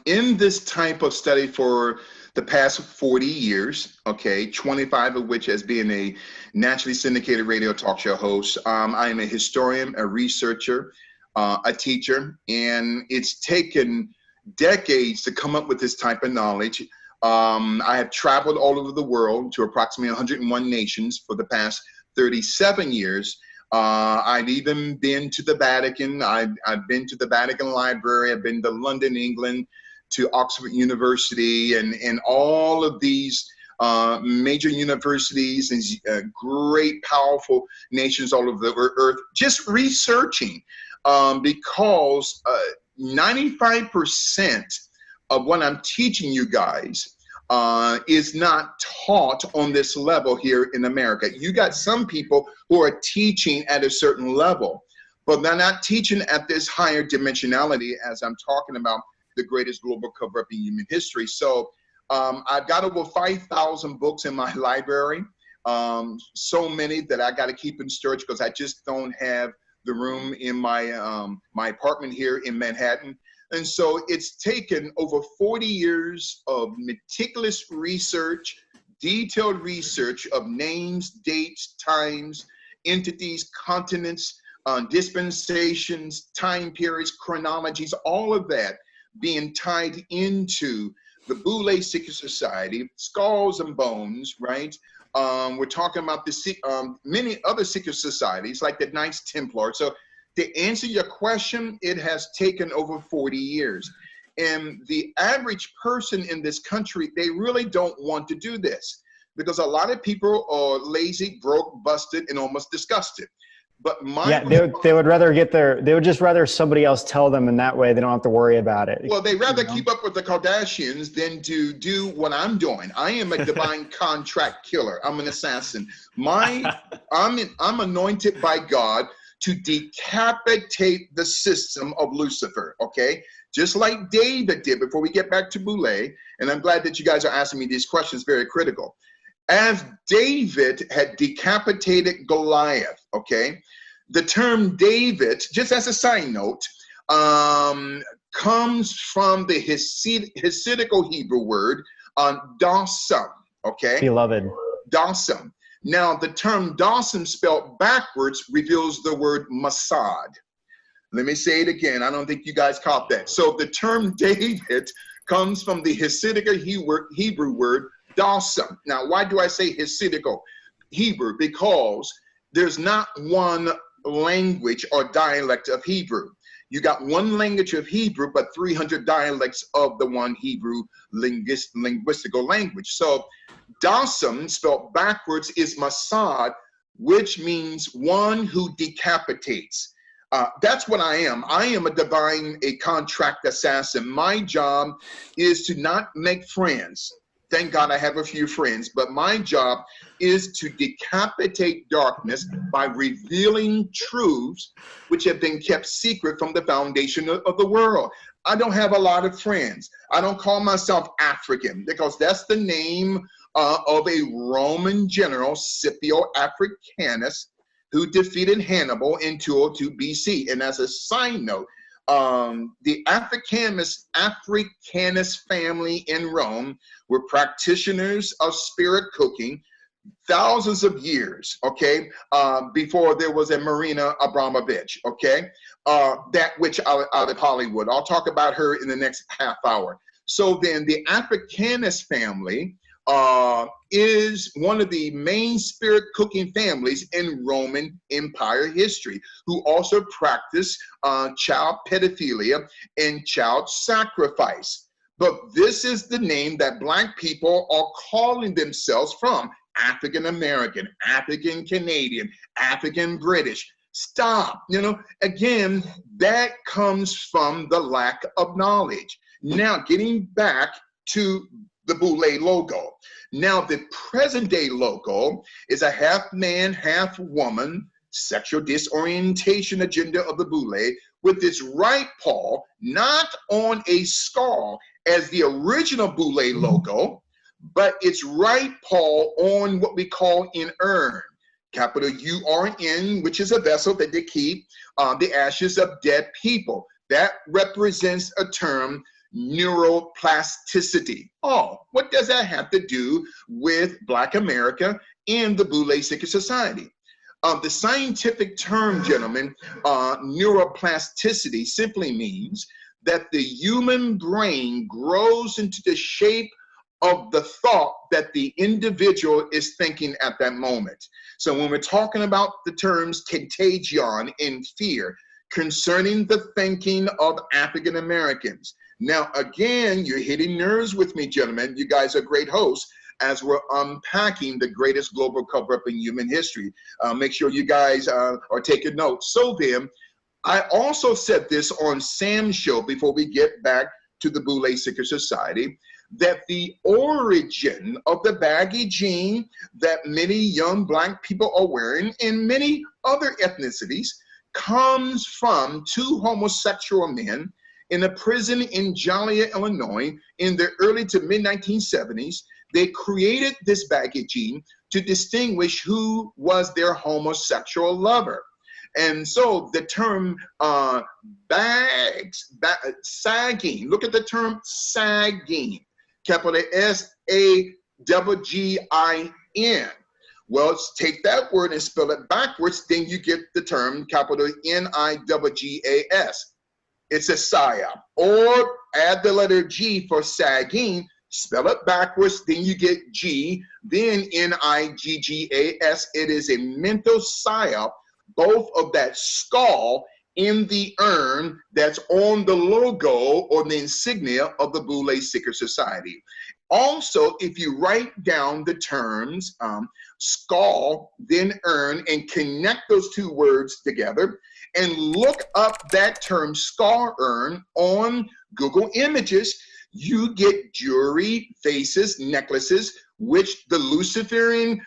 in this type of study for the past 40 years, 25 of which as being a nationally syndicated radio talk show host. I am a historian, a researcher, a teacher, and it's taken decades to come up with this type of knowledge. I have traveled all over the world to approximately 101 nations for the past 37 years. I've even been to the Vatican. I've been to the Vatican Library. I've been to London, England, to Oxford University, and all of these major universities and great, powerful nations all over the earth, just researching, because 95% of what I'm teaching you guys is not taught on this level here in America. You got some people who are teaching at a certain level, but they're not teaching at this higher dimensionality as I'm talking about the greatest global cover-up in human history. So I've got over 5,000 books in my library, so many that I got to keep in storage because I just don't have the room in my my apartment here in Manhattan. And so it's taken over 40 years of meticulous research, detailed research of names, dates, times, entities, continents, dispensations, time periods, chronologies, all of that being tied into the Boule Secret Society, Skulls and Bones, right? We're talking about the many other secret societies like the Knights Templar. So to answer your question, it has taken over 40 years. And the average person in this country, they really don't want to do this because a lot of people are lazy, broke, busted, and almost disgusted. But they would just rather somebody else tell them, and that way they don't have to worry about it. Well, they rather keep up with the Kardashians than to do what I'm doing. I am a divine contract killer. I'm an assassin. I'm anointed by God to decapitate the system of Lucifer, just like David did before we get back to Boule. And I'm glad that you guys are asking me these questions, very critical. As David had decapitated Goliath, the term David, just as a side note, comes from the Hasidical Hebrew word dasam, Beloved. Dasam. Now, the term dasam spelled backwards reveals the word Mossad. Let me say it again. I don't think you guys caught that. So the term David comes from the Hasidic Hebrew word dasam. Now, why do I say Hasidical Hebrew? Because there's not one language or dialect of Hebrew. You got one language of Hebrew, but 300 dialects of the one Hebrew linguistical language. So dasam, spelled backwards, is Mossad, which means one who decapitates. That's what I am. I am a contract assassin. My job is to not make friends. Thank God I have a few friends, but my job is to decapitate darkness by revealing truths which have been kept secret from the foundation of the world. I don't have a lot of friends. I don't call myself African because that's the name of a Roman general, Scipio Africanus, who defeated Hannibal in 202 BC. And as a side note, the Africanus family in Rome were practitioners of spirit cooking thousands of years, before there was a Marina Abramovich, that which out of Hollywood. I'll talk about her in the next half hour. So then the Africanus family is one of the main spirit cooking families in Roman Empire history, who also practice child pedophilia and child sacrifice. But this is the name that Black people are calling themselves from. African American, African Canadian, African British. Stop. Again, that comes from the lack of knowledge. Now, getting back to the Boule logo. Now, the present day logo is a half man, half woman sexual disorientation agenda of the Boule, with its right paw not on a skull as the original Boule logo, but its right paw on what we call an urn, capital URN, which is a vessel that they keep the ashes of dead people. That represents a term, neuroplasticity. Oh, what does that have to do with Black America and the Boule Secret Society? The scientific term, gentlemen, neuroplasticity simply means that the human brain grows into the shape of the thought that the individual is thinking at that moment. So when we're talking about the terms contagion and fear concerning the thinking of African Americans. Now, again, you're hitting nerves with me, gentlemen. You guys are great hosts as we're unpacking the greatest global cover-up in human history. Make sure you guys are taking notes. So then, I also said this on Sam's show before we get back to the Boule Secret Society, that the origin of the baggy jean that many young Black people are wearing and many other ethnicities comes from two homosexual men in a prison in Joliet, Illinois in the early to mid 1970s. They created this baggy jean to distinguish who was their homosexual lover. And so the term sagging, look at the term sagging, capital S-A-G-G-I-N. Well, take that word and spell it backwards, then you get the term capital N-I-G-G-A-S. It's a psyop. Or add the letter G for sagging, spell it backwards, then you get G, then N-I-G-G-A-S. It is a mental psyop, both of that skull in the urn that's on the logo or the insignia of the Boule Secret Society. Also, if you write down the terms skull, then urn, and connect those two words together, and look up that term skull urn on Google Images, you get jewelry, faces, necklaces, which the Luciferian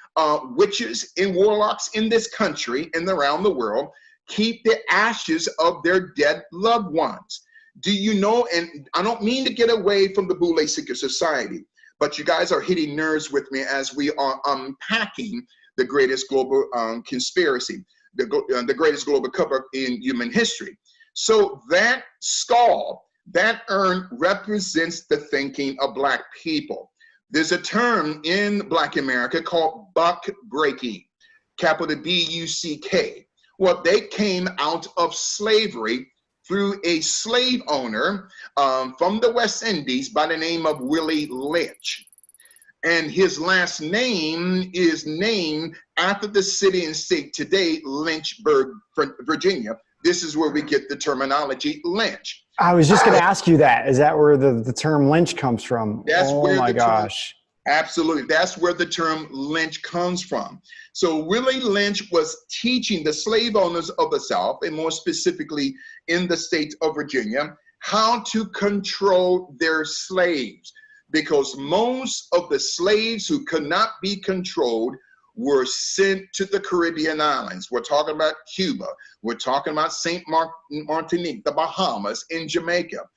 witches and warlocks in this country and around the world keep the ashes of their dead loved ones. Do you know, and I don't mean to get away from the Boule Secret Society, but you guys are hitting nerves with me as we are unpacking the greatest global conspiracy, the greatest global cover in human history. So that skull, that urn represents the thinking of Black people. There's a term in Black America called buck breaking, capital B-U-C-K. Well, they came out of slavery through a slave owner from the West Indies by the name of Willie Lynch. And his last name is named after the city and state today, Lynchburg, Virginia. This is where we get the terminology Lynch. I was just going to ask you that. Is that where the term Lynch comes from? That's oh my gosh. Absolutely. That's where the term Lynch comes from. So Willie Lynch was teaching the slave owners of the South, and more specifically in the state of Virginia, how to control their slaves, because most of the slaves who could not be controlled were sent to the Caribbean islands. We're talking about Cuba. We're talking about St. Martinique, the Bahamas, and Jamaica.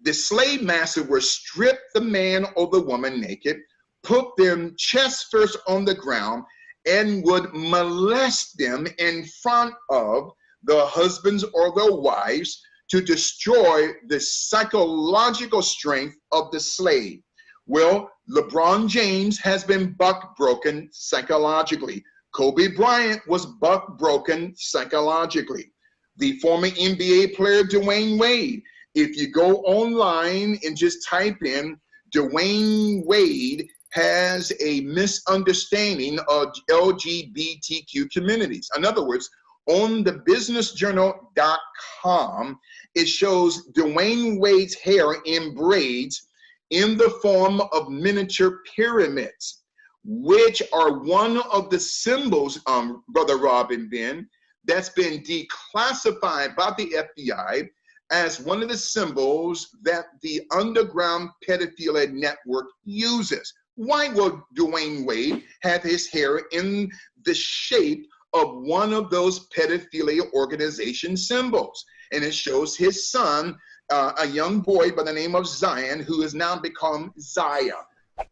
The slave master would strip the man or the woman naked, put them chest first on the ground, and would molest them in front of the husbands or their wives to destroy the psychological strength of the slave. Well, LeBron James has been buck broken psychologically. Kobe Bryant was buck broken psychologically. The former NBA player Dwayne Wade, if you go online and just type in Dwayne Wade has a misunderstanding of LGBTQ communities. In other words, on the businessjournal.com, it shows Dwayne Wade's hair in braids in the form of miniature pyramids. which are one of the symbols, Brother Rob and Ben, that's been declassified by the FBI as one of the symbols that the underground pedophilia network uses. Why will Dwayne Wade have his hair in the shape of one of those pedophilia organization symbols? And it shows his son, a young boy by the name of Zion, who has now become Zaya.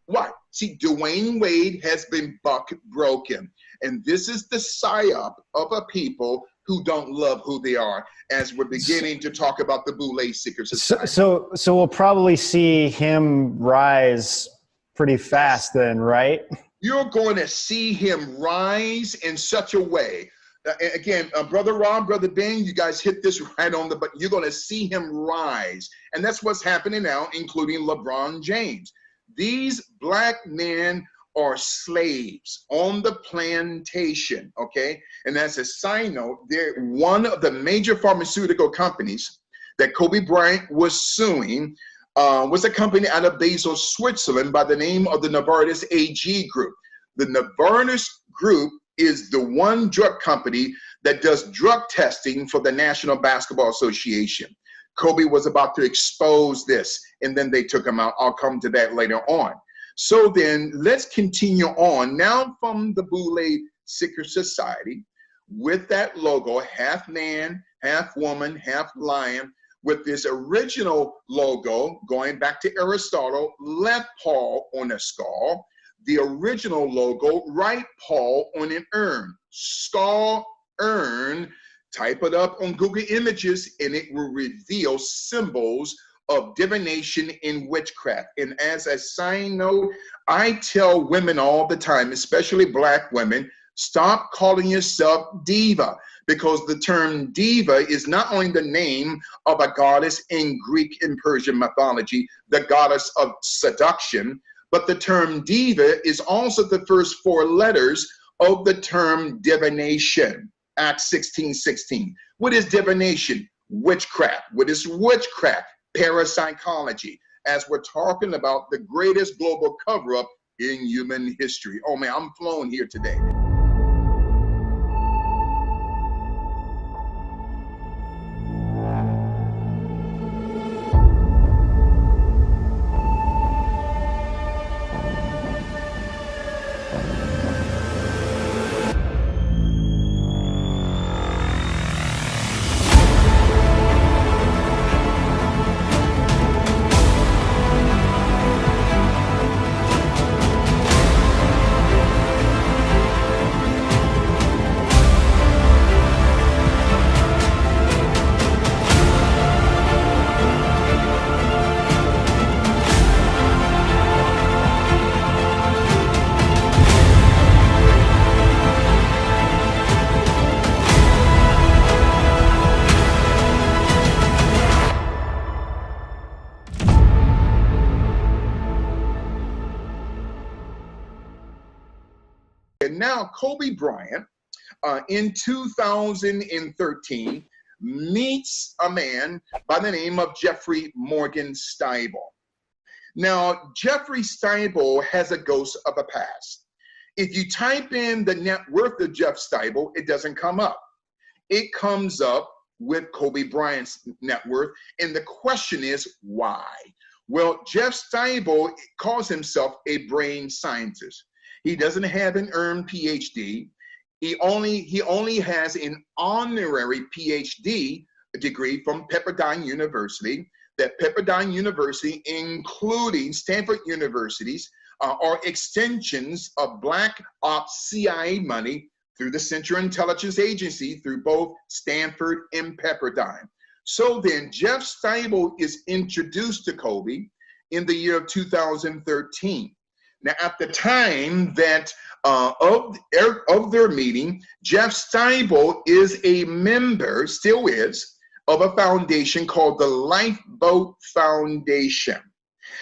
Why? See, Dwayne Wade has been buck broken. And this is the psyop of a people who don't love who they are, as we're beginning to talk about the Boule Seeker Society. So we'll probably see him rise pretty fast then, right? You're going to see him rise in such a way. Again, Brother Rob, Brother Ben, you guys hit this right on the button. You're going to see him rise. And that's what's happening now, including LeBron James. These black men are slaves on the plantation, okay? And as a side note, they're one of the major pharmaceutical companies that Kobe Bryant was suing was a company out of Basel, Switzerland by the name of the Novartis AG Group. The Novartis Group is the one drug company that does drug testing for the National Basketball Association. Kobe was about to expose this, and then they took him out. I'll come to that later on. So then let's continue on now from the Boule Seeker Society with that logo, half man, half woman, half lion, with this original logo going back to Aristotle, left paw on a skull, the original logo, right paw on an urn, skull, urn. Type it up on Google Images and it will reveal symbols of divination and witchcraft. And as a side note, I tell women all the time, especially black women, stop calling yourself diva, because the term diva is not only the name of a goddess in Greek and Persian mythology, the goddess of seduction, but the term diva is also the first four letters of the term divination. Acts 16:16. What is divination? Witchcraft. What is witchcraft? Parapsychology. As we're talking about the greatest global cover-up in human history. Oh man, I'm flowing here today. And now Kobe Bryant, in 2013, meets a man by the name of Jeffrey Morgan Steibel. Now, Jeffrey Steibel has a ghost of a past. If you type in the net worth of Jeff Steibel, it doesn't come up. It comes up with Kobe Bryant's net worth, and the question is why? Well, Jeff Steibel calls himself a brain scientist. He doesn't have an earned PhD. He only has an honorary PhD degree from Pepperdine University. That Pepperdine University, including Stanford Universities, are extensions of Black Ops CIA money through the Central Intelligence Agency through both Stanford and Pepperdine. So then Jeff Steibel is introduced to Kobe in the year of 2013. Now, at the time that of their meeting, Jeff Steibel is a member, still is, of a foundation called the Lifeboat Foundation.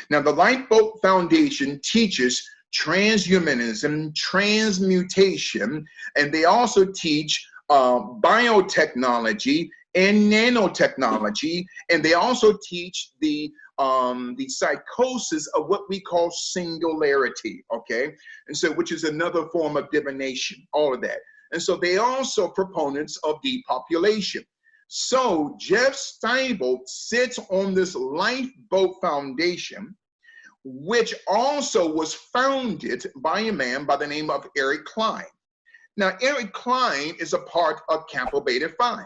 Now, the Lifeboat Foundation teaches transhumanism, transmutation, and they also teach biotechnology and nanotechnology, and they also teach the psychosis of what we call singularity, okay? And so, which is another form of divination, all of that. And so they also proponents of depopulation. So Jeff Steibel sits on this Lifeboat Foundation, which also was founded by a man by the name of Eric Klein. Now, Eric Klein is a part of Kappa Beta Phi,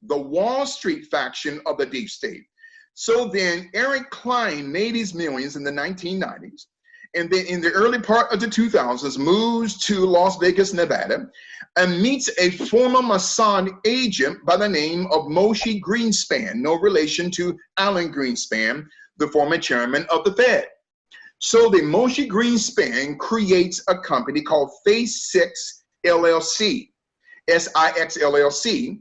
the Wall Street faction of the deep state. So then Eric Klein made his millions in the 1990s, and then in the early part of the 2000s moves to Las Vegas, Nevada, and meets a former Mossad agent by the name of Moshe Greenspan, no relation to Alan Greenspan, the former chairman of the Fed. So the Moshe Greenspan creates a company called Phase 6 LLC, SIX LLC.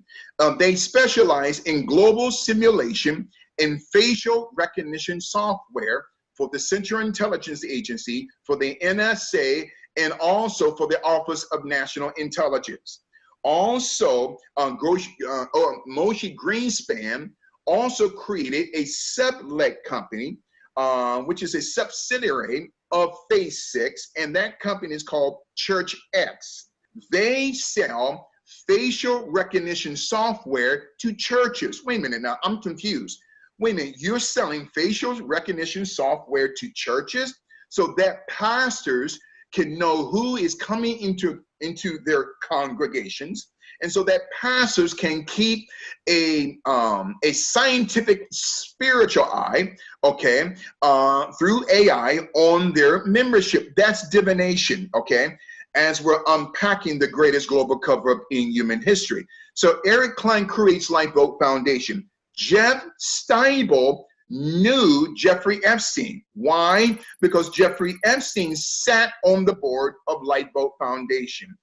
They specialize in global simulation and facial recognition software for the Central Intelligence Agency, for the NSA, and also for the Office of National Intelligence. Also, Moshe Greenspan also created a sublet company, which is a subsidiary of Phase 6, and that company is called Church X. They sell facial recognition software to churches. Wait a minute now, I'm confused. Wait a minute, you're selling facial recognition software to churches so that pastors can know who is coming into their congregations, and so that pastors can keep a scientific spiritual eye, okay, through AI on their membership. That's divination, okay, as we're unpacking the greatest global cover-up in human history. So Eric Klein creates Lifeboat Foundation. Jeff Steibel knew Jeffrey Epstein. Why? Because Jeffrey Epstein sat on the board of Lifeboat Foundation.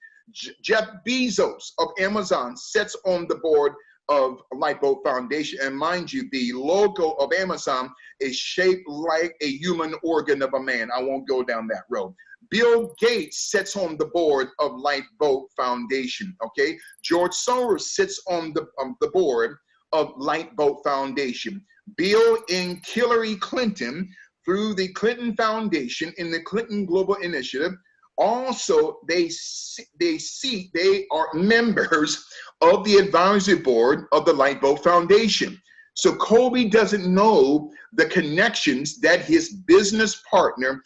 Jeff Bezos of Amazon sits on the board of Lifeboat Foundation. And mind you, the logo of Amazon is shaped like a human organ of a man. I won't go down that road. Bill Gates sits on the board of Lifeboat Foundation, okay? George Soros sits on the board of Lifeboat Foundation. Bill and Hillary Clinton, through the Clinton Foundation in the Clinton Global Initiative, also they are members of the advisory board of the Lifeboat Foundation. So Kobe doesn't know the connections that his business partner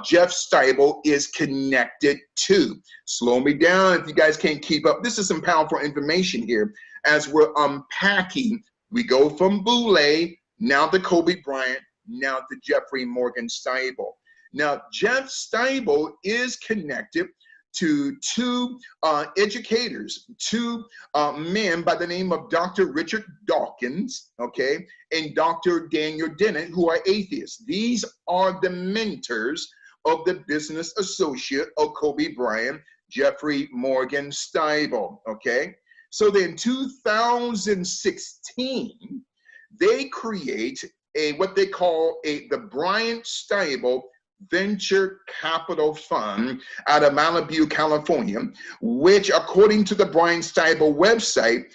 Jeff Steibel is connected to. Slow me down if you guys can't keep up. This is some powerful information here as we're unpacking. We go from Boulay, now to Kobe Bryant, now to Jeffrey Morgan Steibel. Now, Jeff Steibel is connected to two educators, two men by the name of Dr. Richard Dawkins, okay, and Dr. Daniel Dennett, who are atheists. These are the mentors of the business associate of Kobe Bryant, Jeffrey Morgan Steibel, okay? So then 2016, they create what they call the Bryant Steibel Venture Capital Fund out of Malibu, California, which according to the Bryant Steibel website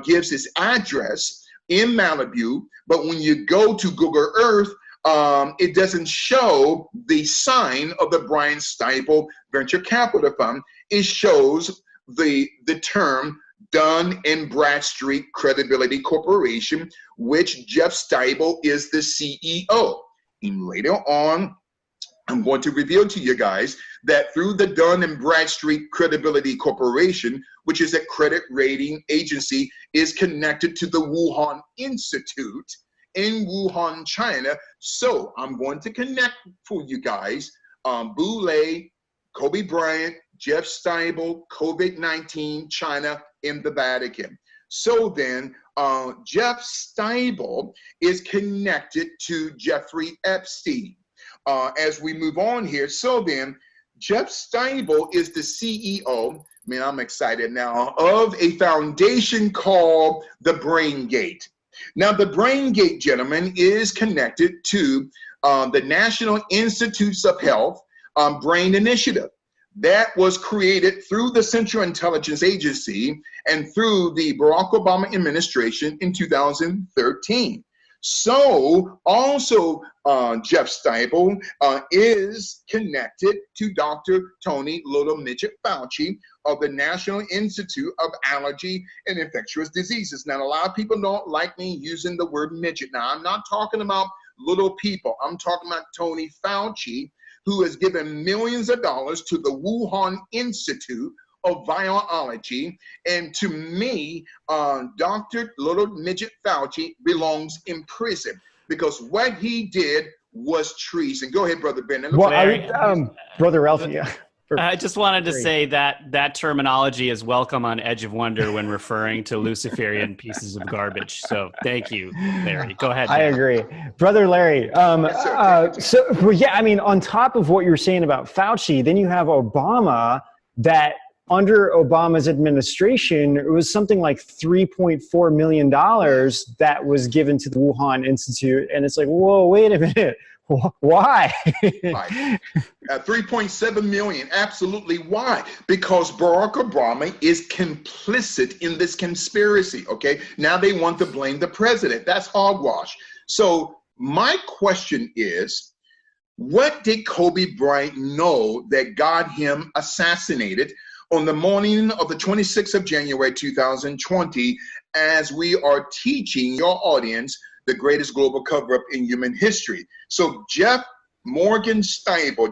gives its address in Malibu, but when you go to Google Earth, it doesn't show the sign of the Bryant Steibel Venture Capital Fund. It shows the term Dun & Bradstreet Credibility Corporation, which Jeff Steibel is the CEO. And later on, I'm going to reveal to you guys that through the Dun & Bradstreet Credibility Corporation, which is a credit rating agency, is connected to the Wuhan Institute in Wuhan, China. So I'm going to connect for you guys Boulay, Kobe Bryant, Jeff Steibel, COVID-19, China, in the Vatican. So then Jeff Steibel is connected to Jeffrey Epstein. As we move on here, so then Jeff Steibel is the CEO, man, I'm excited now, of a foundation called the Brain Gate. Now, the Brain Gate, gentlemen, is connected to the National Institutes of Health Brain Initiative. that was created through the Central Intelligence Agency and through the Barack Obama administration in 2013. So also Jeff Steibel is connected to Dr. Tony Little Midget Fauci of the National Institute of Allergy and Infectious Diseases. Now, a lot of people don't like me using the word midget. Now, I'm not talking about little people. I'm talking about Tony Fauci, who has given millions of dollars to the Wuhan Institute of Virology. And to me, Dr. Little Midget Fauci belongs in prison because what he did was treason. Go ahead, Brother Bennett. Well, Brother Ralph, yeah. I just wanted to say that terminology is welcome on Edge of Wonder when referring to Luciferian pieces of garbage. So thank you, Larry. Go ahead, Dan. I agree. Brother Larry, on top of what you're saying about Fauci, then you have Obama that under Obama's administration, it was something like $3.4 million that was given to the Wuhan Institute. And it's like, whoa, wait a minute. Why? 3.7 million. Absolutely. Why? Because Barack Obama is complicit in this conspiracy. Okay. Now they want to blame the president. That's hogwash. So my question is, what did Kobe Bryant know that got him assassinated on the morning of the 26th of January, 2020, as we are teaching your audience the greatest global cover-up in human history? So Jeffrey Morgan Steibel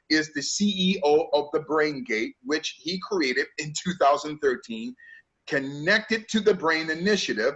is the CEO of the Brain Gate, which he created in 2013, connected to the Brain Initiative,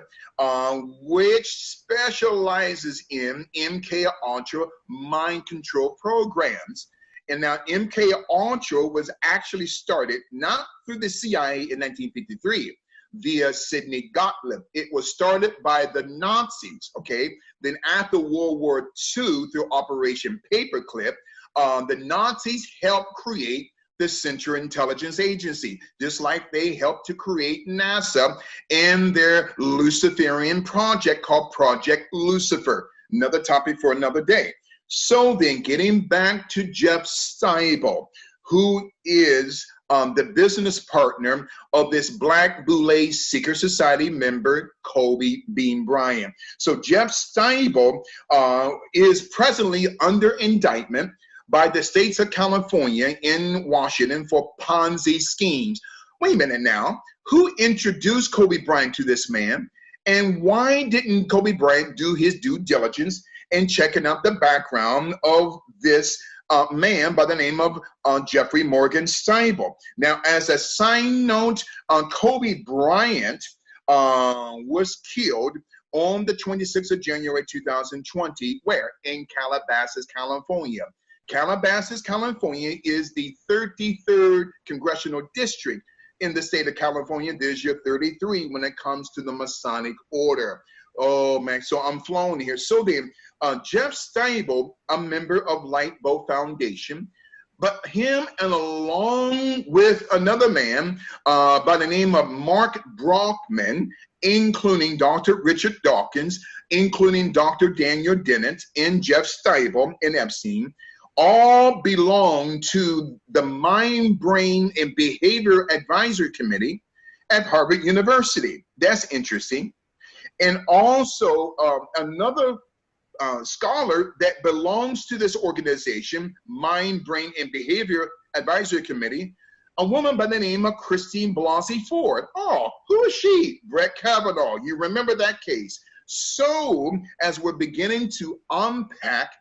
which specializes in MK Ultra mind control programs. And now MK Ultra was actually started not through the CIA in 1953 via Sidney Gottlieb. It was started by the Nazis, okay? Then after World War II, through Operation Paperclip, the Nazis helped create the Central Intelligence Agency, just like they helped to create NASA and their Luciferian project called Project Lucifer. Another topic for another day. So then, getting back to Jeff Steibel, who is the business partner of this Black Boule Secret Society member, Kobe Bean Bryant. So Jeff Steibel is presently under indictment by the states of California in Washington for Ponzi schemes. Wait a minute now. Who introduced Kobe Bryant to this man? And why didn't Kobe Bryant do his due diligence in checking out the background of this man by the name of Jeffrey Morgan Steibel? Now, as a side note, Kobe Bryant was killed on the 26th of January 2020, where? In Calabasas, California. Calabasas, California is the 33rd congressional district in the state of California. There's your 33 when it comes to the Masonic order. Oh man, so I'm flowing here. So then, Jeff Steibel, a member of Lightbow Foundation, but him and along with another man by the name of Mark Brockman, including Dr. Richard Dawkins, including Dr. Daniel Dennett, and Jeff Steibel and Epstein, all belong to the Mind, Brain, and Behavior Advisory Committee at Harvard University. That's interesting. And also another scholar that belongs to this organization, Mind, Brain, and Behavior Advisory Committee, a woman by the name of Christine Blasey Ford. Oh, who is she? Brett Kavanaugh. You remember that case. So as we're beginning to unpack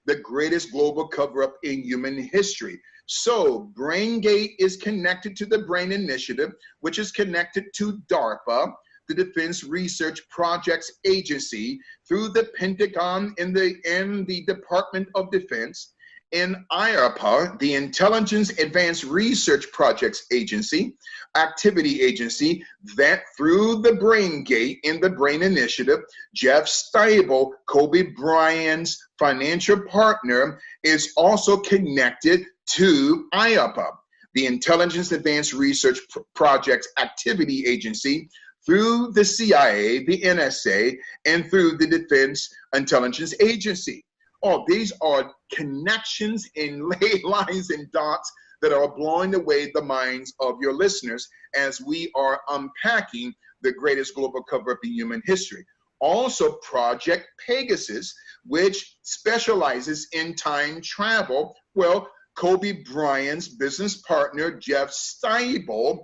the greatest global cover-up in human history. So BrainGate is connected to the Brain Initiative, which is connected to DARPA, the Defense Research Projects Agency, through the Pentagon and the Department of Defense, and IARPA, the Intelligence Advanced Research Projects Agency, Activity Agency, that through the BrainGate in the Brain Initiative, Jeff Steibel, Kobe Bryant's financial partner, is also connected to IARPA, the Intelligence Advanced Research Projects Activity Agency, through the CIA, the NSA, and through the Defense Intelligence Agency. Oh, these are connections and ley lines and dots that are blowing away the minds of your listeners as we are unpacking the greatest global cover-up in human history. Also, Project Pegasus, which specializes in time travel. Well, Kobe Bryant's business partner, Jeff Steibel,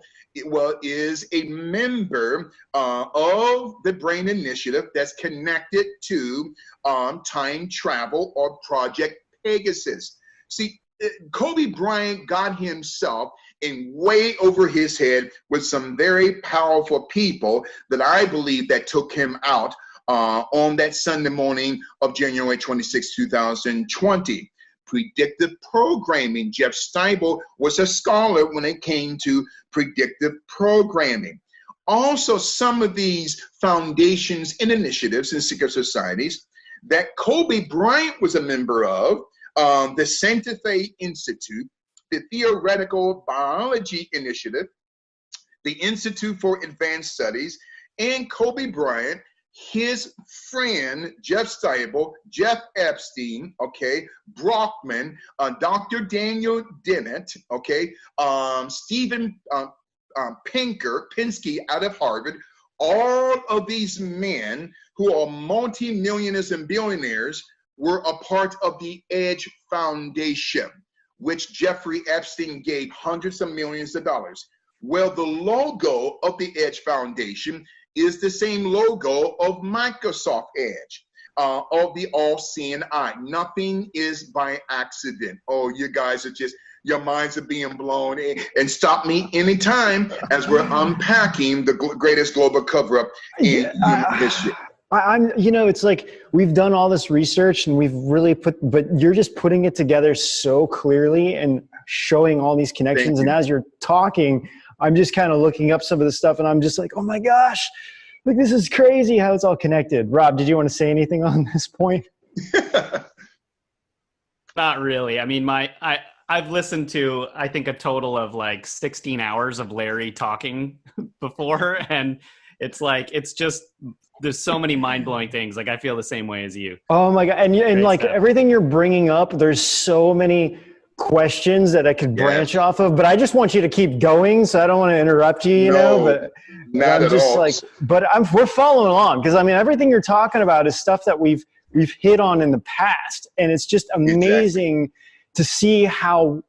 is a member of the Brain Initiative that's connected to time travel or Project Pegasus. See, Kobe Bryant got himself in way over his head with some very powerful people that I believe that took him out on that Sunday morning of January 26, 2020. Predictive programming. Jeff Steibel was a scholar when it came to predictive programming. Also, some of these foundations and initiatives and secret societies that Kobe Bryant was a member of, the Santa Fe Institute, the Theoretical Biology Initiative, the Institute for Advanced Studies, and Kobe Bryant, his friend, Jeff Steibel, Jeff Epstein, okay, Brockman, Dr. Daniel Dennett, okay, Stephen Pinsky out of Harvard, all of these men who are multimillionaires and billionaires were a part of the EDGE Foundation, which Jeffrey Epstein gave hundreds of millions of dollars. Well, the logo of the EDGE Foundation is the same logo of Microsoft Edge, of the all-seeing eye. Nothing is by accident. Oh, you guys are just, your minds are being blown. And stop me anytime as we're unpacking the greatest global cover-up in human history. It's like we've done all this research and we've really but you're just putting it together so clearly and showing all these connections. And as you're talking, I'm just kind of looking up some of the stuff and I'm just like, oh my gosh, like this is crazy how it's all connected. Rob, did you want to say anything on this point? Not really. I mean, I've listened to, I think, a total of like 16 hours of Larry talking before. And it's like, there's so many mind-blowing things. Like, I feel the same way as you. Oh my God. And like everything you're bringing up, there's so many questions that I could branch off of, but I just want you to keep going. So I don't want to interrupt you, but I'm just like, we're following along. Cause I mean, everything you're talking about is stuff that we've hit on in the past. And it's just amazing to see how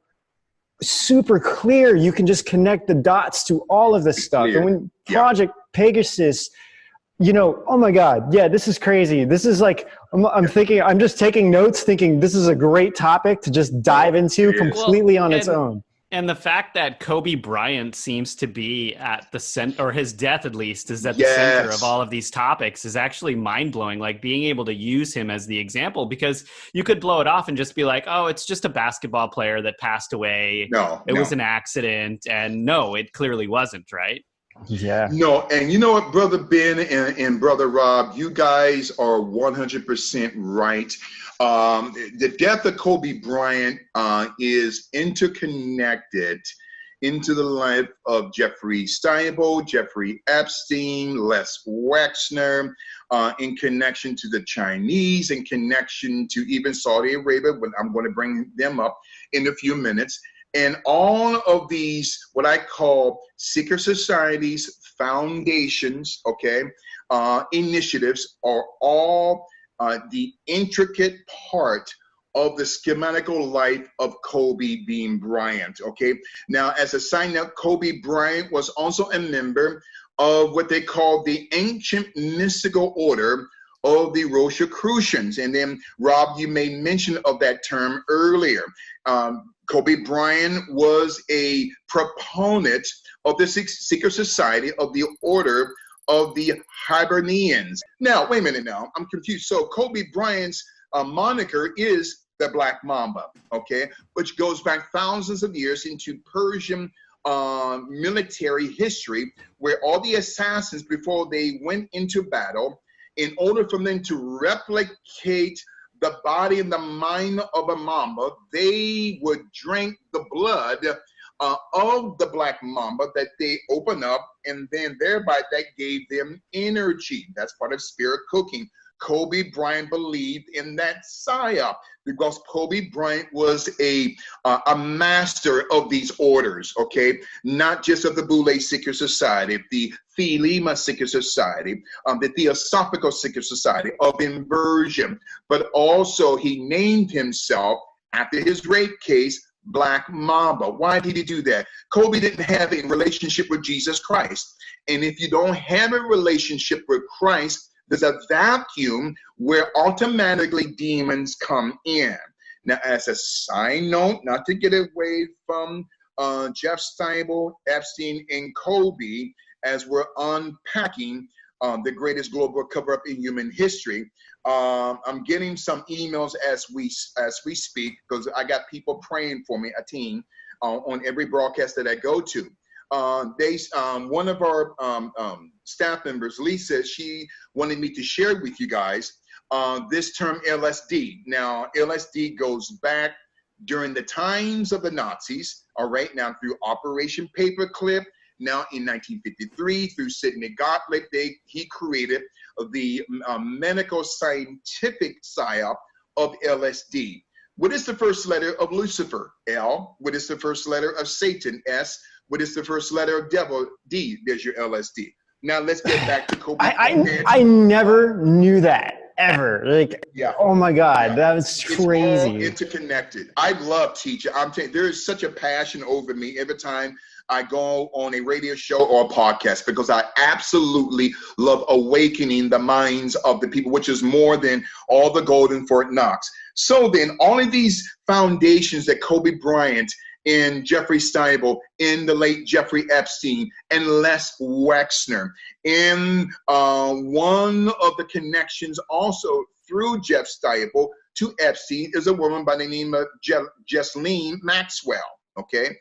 super clear you can just connect the dots to all of this stuff. And when Project Pegasus, oh my God, this is crazy. This is like, I'm thinking, I'm just taking notes thinking this is a great topic to just dive into completely on its own. And the fact that Kobe Bryant seems to be at the center, or his death at least, is at the center of all of these topics is actually mind-blowing. Like being able to use him as the example, because you could blow it off and just be like, oh, it's just a basketball player that passed away. It was an accident. And no, it clearly wasn't, right? Yeah. No, and you know what, Brother Ben and Brother Rob, you guys are 100% right. The death of Kobe Bryant is interconnected into the life of Jeffrey Steibel, Jeffrey Epstein, Les Wexner, in connection to the Chinese, in connection to even Saudi Arabia, but I'm going to bring them up in a few minutes. And all of these, what I call secret societies, foundations, initiatives are all the intricate part of the schematical life of Kobe being Bryant, Now, as a side note, Kobe Bryant was also a member of what they call the ancient mystical order of the Rosicrucians. And then, Rob, you made mention of that term earlier. Kobe Bryant was a proponent of the secret society of the order of the Hibernians. Now, wait a minute now, I'm confused. So Kobe Bryant's moniker is the Black Mamba, which goes back thousands of years into Persian military history, where all the assassins, before they went into battle, in order for them to replicate the body and the mind of a mamba, they would drink the blood of the Black Mamba that they open up, and then thereby that gave them energy. That's part of spirit cooking. Kobe Bryant believed in that psyop because Kobe Bryant was a master of these orders, okay? Not just of the Boule Secret Society, the Thelema Secret Society, the Theosophical Secret Society of inversion, but also he named himself, after his rape case, Black Mamba. Why did he do that? Kobe didn't have a relationship with Jesus Christ. And if you don't have a relationship with Christ, there's a vacuum where automatically demons come in. Now, as a side note, not to get away from Jeff Steibel, Epstein, and Kobe, as we're unpacking the greatest global cover-up in human history, I'm getting some emails as we speak, because I got people praying for me, a team, on every broadcast that I go to. One of our staff members, Lisa, she wanted me to share with you guys this term LSD. Now, LSD goes back during the times of the Nazis, all right, now through Operation Paperclip. Now in 1953, through Sidney Gottlieb, he created the medical scientific psyop of LSD. What is the first letter of Lucifer? L. What is the first letter of Satan? S. What is the first letter of devil? D. There's your LSD. Now let's get back to Kobe. I never knew that. Ever. Like, yeah. Oh my God, that was crazy. It's all interconnected. I love teaching. I'm telling you, there is such a passion over me every time I go on a radio show or a podcast, because I absolutely love awakening the minds of the people, which is more than all the gold in Fort Knox. So then all of these foundations that Kobe Bryant and Jeffrey Steibel, in the late Jeffrey Epstein, and Les Wexner. And one of the connections also through Jeff Steibel to Epstein is a woman by the name of Ghislaine Maxwell, okay?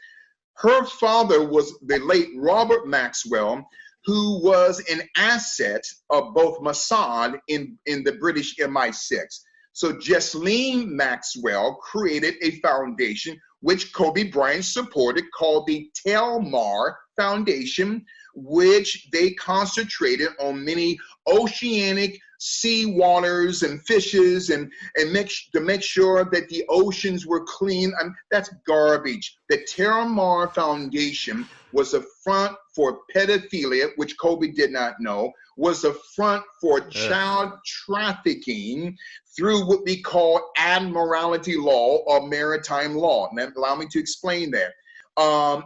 Her father was the late Robert Maxwell, who was an asset of both Mossad in the British MI6. So Ghislaine Maxwell created a foundation which Kobe Bryant supported, called the Telmar Foundation, which they concentrated on many oceanic sea waters and fishes and to make sure that the oceans were clean. That's garbage. The Telmar Foundation was a front for pedophilia, which Kobe did not know, was a front for child trafficking through what we call admiralty law or maritime law. Now, allow me to explain that.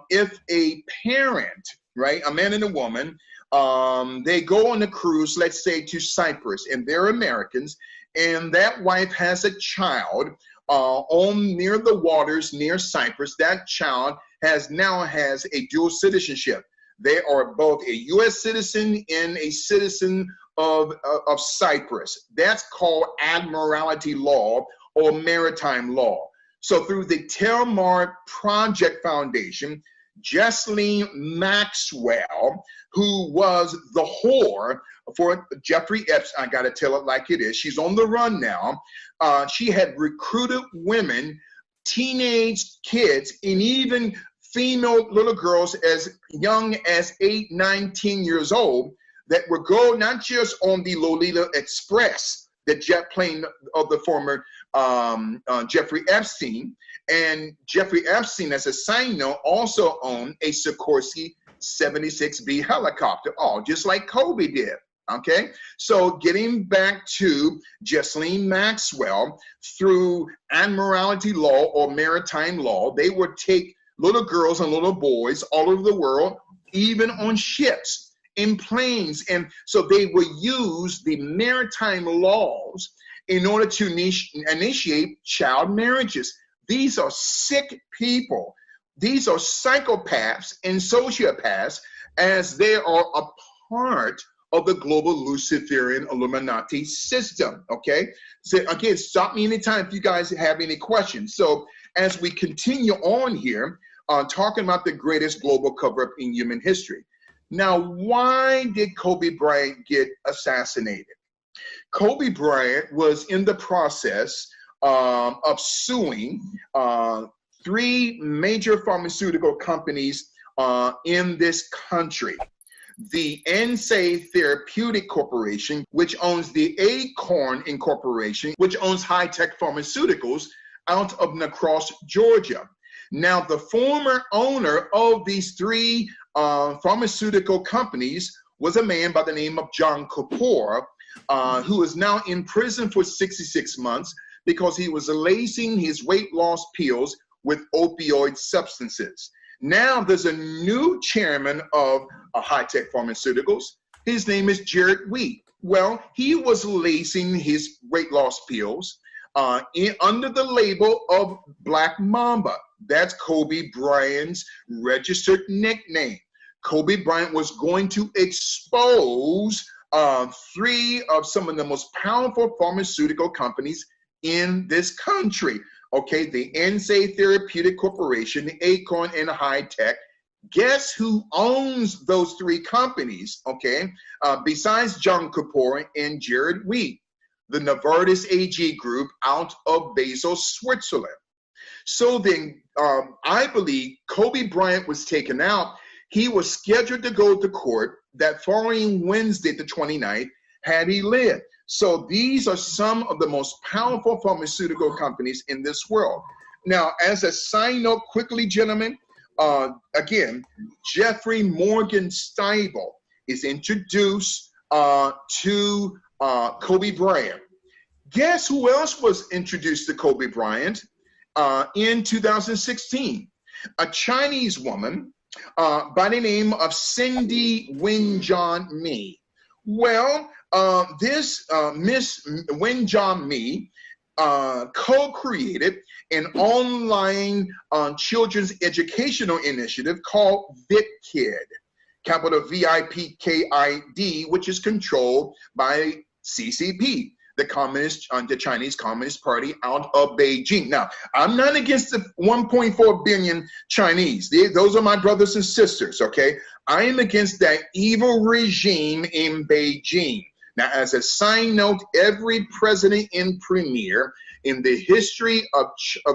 If a parent, right, a man and a woman, they go on a cruise, let's say to Cyprus, and they're Americans, and that wife has a child near the waters near Cyprus, that child now has a dual citizenship. They are both a U.S. citizen and a citizen of Cyprus. That's called admiralty law or maritime law. So through the Telmar Project Foundation, Ghislaine Maxwell, who was the whore for Jeffrey Epstein, I got to tell it like it is, she's on the run now. She had recruited women, teenage kids, and even female little girls as young as 8, 9, 10 years old that would go not just on the Lolita Express, the jet plane of the former Jeffrey Epstein. And Jeffrey Epstein, as a side note, also owned a Sikorsky 76B helicopter, just like Kobe did. Okay, so getting back to Ghislaine Maxwell, through admiralty law or maritime law, they would take little girls and little boys all over the world, even on ships, in planes. And so they would use the maritime laws in order to initiate child marriages. These are sick people. These are psychopaths and sociopaths, as they are a part of the global Luciferian Illuminati system, okay? So again, stop me anytime if you guys have any questions. So as we continue on here, talking about the greatest global cover-up in human history. Now, why did Kobe Bryant get assassinated? Kobe Bryant was in the process of suing 3 major pharmaceutical companies in this country. the NSAID Therapeutic Corporation, which owns the Acorn Incorporation, which owns high-tech pharmaceuticals out of Lacrosse, Georgia. Now, the former owner of these three pharmaceutical companies was a man by the name of John Kapoor, who is now in prison for 66 months because he was lacing his weight loss pills with opioid substances. Now there's a new chairman of high-tech pharmaceuticals. His name is Jared Wheat. Well, he was lacing his weight loss pills under the label of Black Mamba. That's Kobe Bryant's registered nickname. Kobe Bryant was going to expose three of some of the most powerful pharmaceutical companies in this country. Okay, the NSAID Therapeutic Corporation, the Acorn, and High Tech. Guess who owns those three companies? Okay, besides John Kapoor and Jared Wheat, the Novartis AG Group out of Basel, Switzerland. So then, I believe Kobe Bryant was taken out. He was scheduled to go to court that following Wednesday, the 29th, had he lived. So these are some of the most powerful pharmaceutical companies in this world. Now, as a side note, quickly, gentlemen, again, Jeffrey Morgan Stiebel is introduced to Kobe Bryant. Guess who else was introduced to Kobe Bryant in 2016? A Chinese woman by the name of Cindy Wenjun Mi. Well, this Miss Wenjun Mi co-created an online children's educational initiative called VipKid, capital VIPKID, which is controlled by CCP, the Chinese Communist Party out of Beijing. Now, I'm not against the 1.4 billion Chinese. Those are my brothers and sisters, okay? I am against that evil regime in Beijing. Now, as a side note, every president and premier in the history of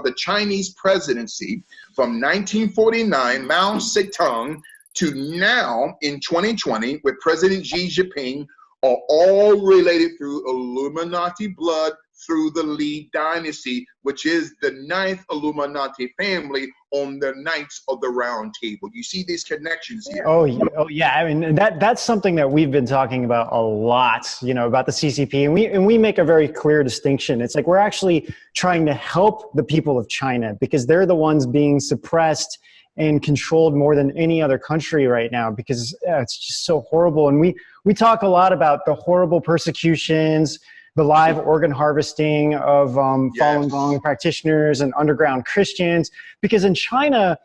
the Chinese presidency from 1949, Mao Zedong, to now in 2020 with President Xi Jinping are all related through Illuminati blood through the Li dynasty, which is the 9th Illuminati family on the Knights of the Round Table. You see these connections here. Oh yeah. I mean, that's something that we've been talking about a lot, about the CCP, and we make a very clear distinction. It's like we're actually trying to help the people of China because they're the ones being suppressed and controlled more than any other country right now because it's just so horrible. And we talk a lot about the horrible persecutions, the live organ harvesting of Falun Gong practitioners and underground Christians, because in China,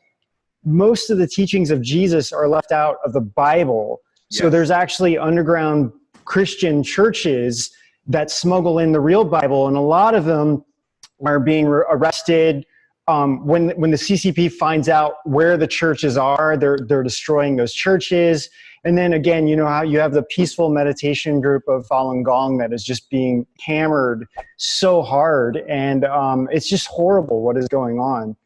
most of the teachings of Jesus are left out of the Bible. Yes. So there's actually underground Christian churches that smuggle in the real Bible, and a lot of them are being arrested. When the CCP finds out where the churches are, they're destroying those churches. And then again, how you have the peaceful meditation group of Falun Gong that is just being hammered so hard, and it's just horrible what is going on.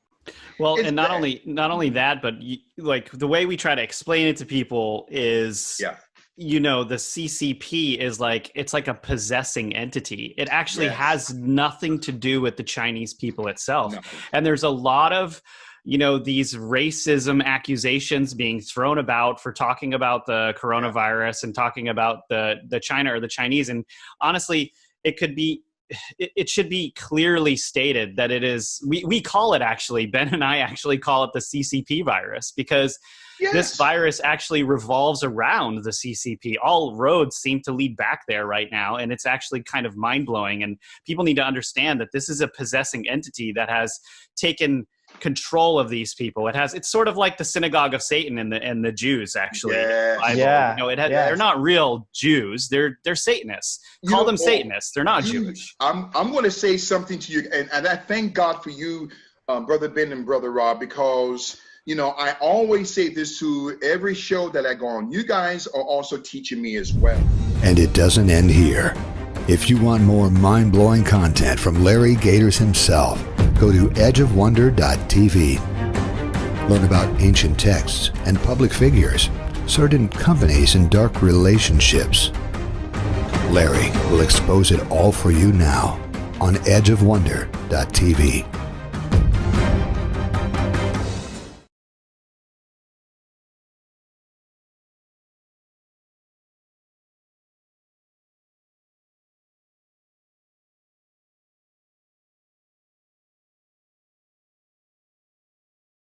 Well, and not only that, but like the way we try to explain it to people is, the CCP is it's like a possessing entity. It actually has nothing to do with the Chinese people itself. No. And there's a lot of these racism accusations being thrown about for talking about the coronavirus and talking about the China or the Chinese. And honestly, it should be clearly stated that it is, we call it actually, Ben and I actually call it the CCP virus because this virus actually revolves around the CCP. All roads seem to lead back there right now. And it's actually kind of mind blowing. And people need to understand that this is a possessing entity that has taken control of these people. It's sort of like the synagogue of Satan and the Jews actually. They're not real Jews. They're Satanists. Call them Satanists. They're not Jewish. I'm going to say something to you, and I thank God for you, Brother Ben and Brother Rob, because I always say this to every show that I go on. You guys are also teaching me as well. And it doesn't end here. If you want more mind-blowing content from Larry Gators himself, go to edgeofwonder.tv. Learn about ancient texts and public figures, certain companies and dark relationships. Larry will expose it all for you now on edgeofwonder.tv.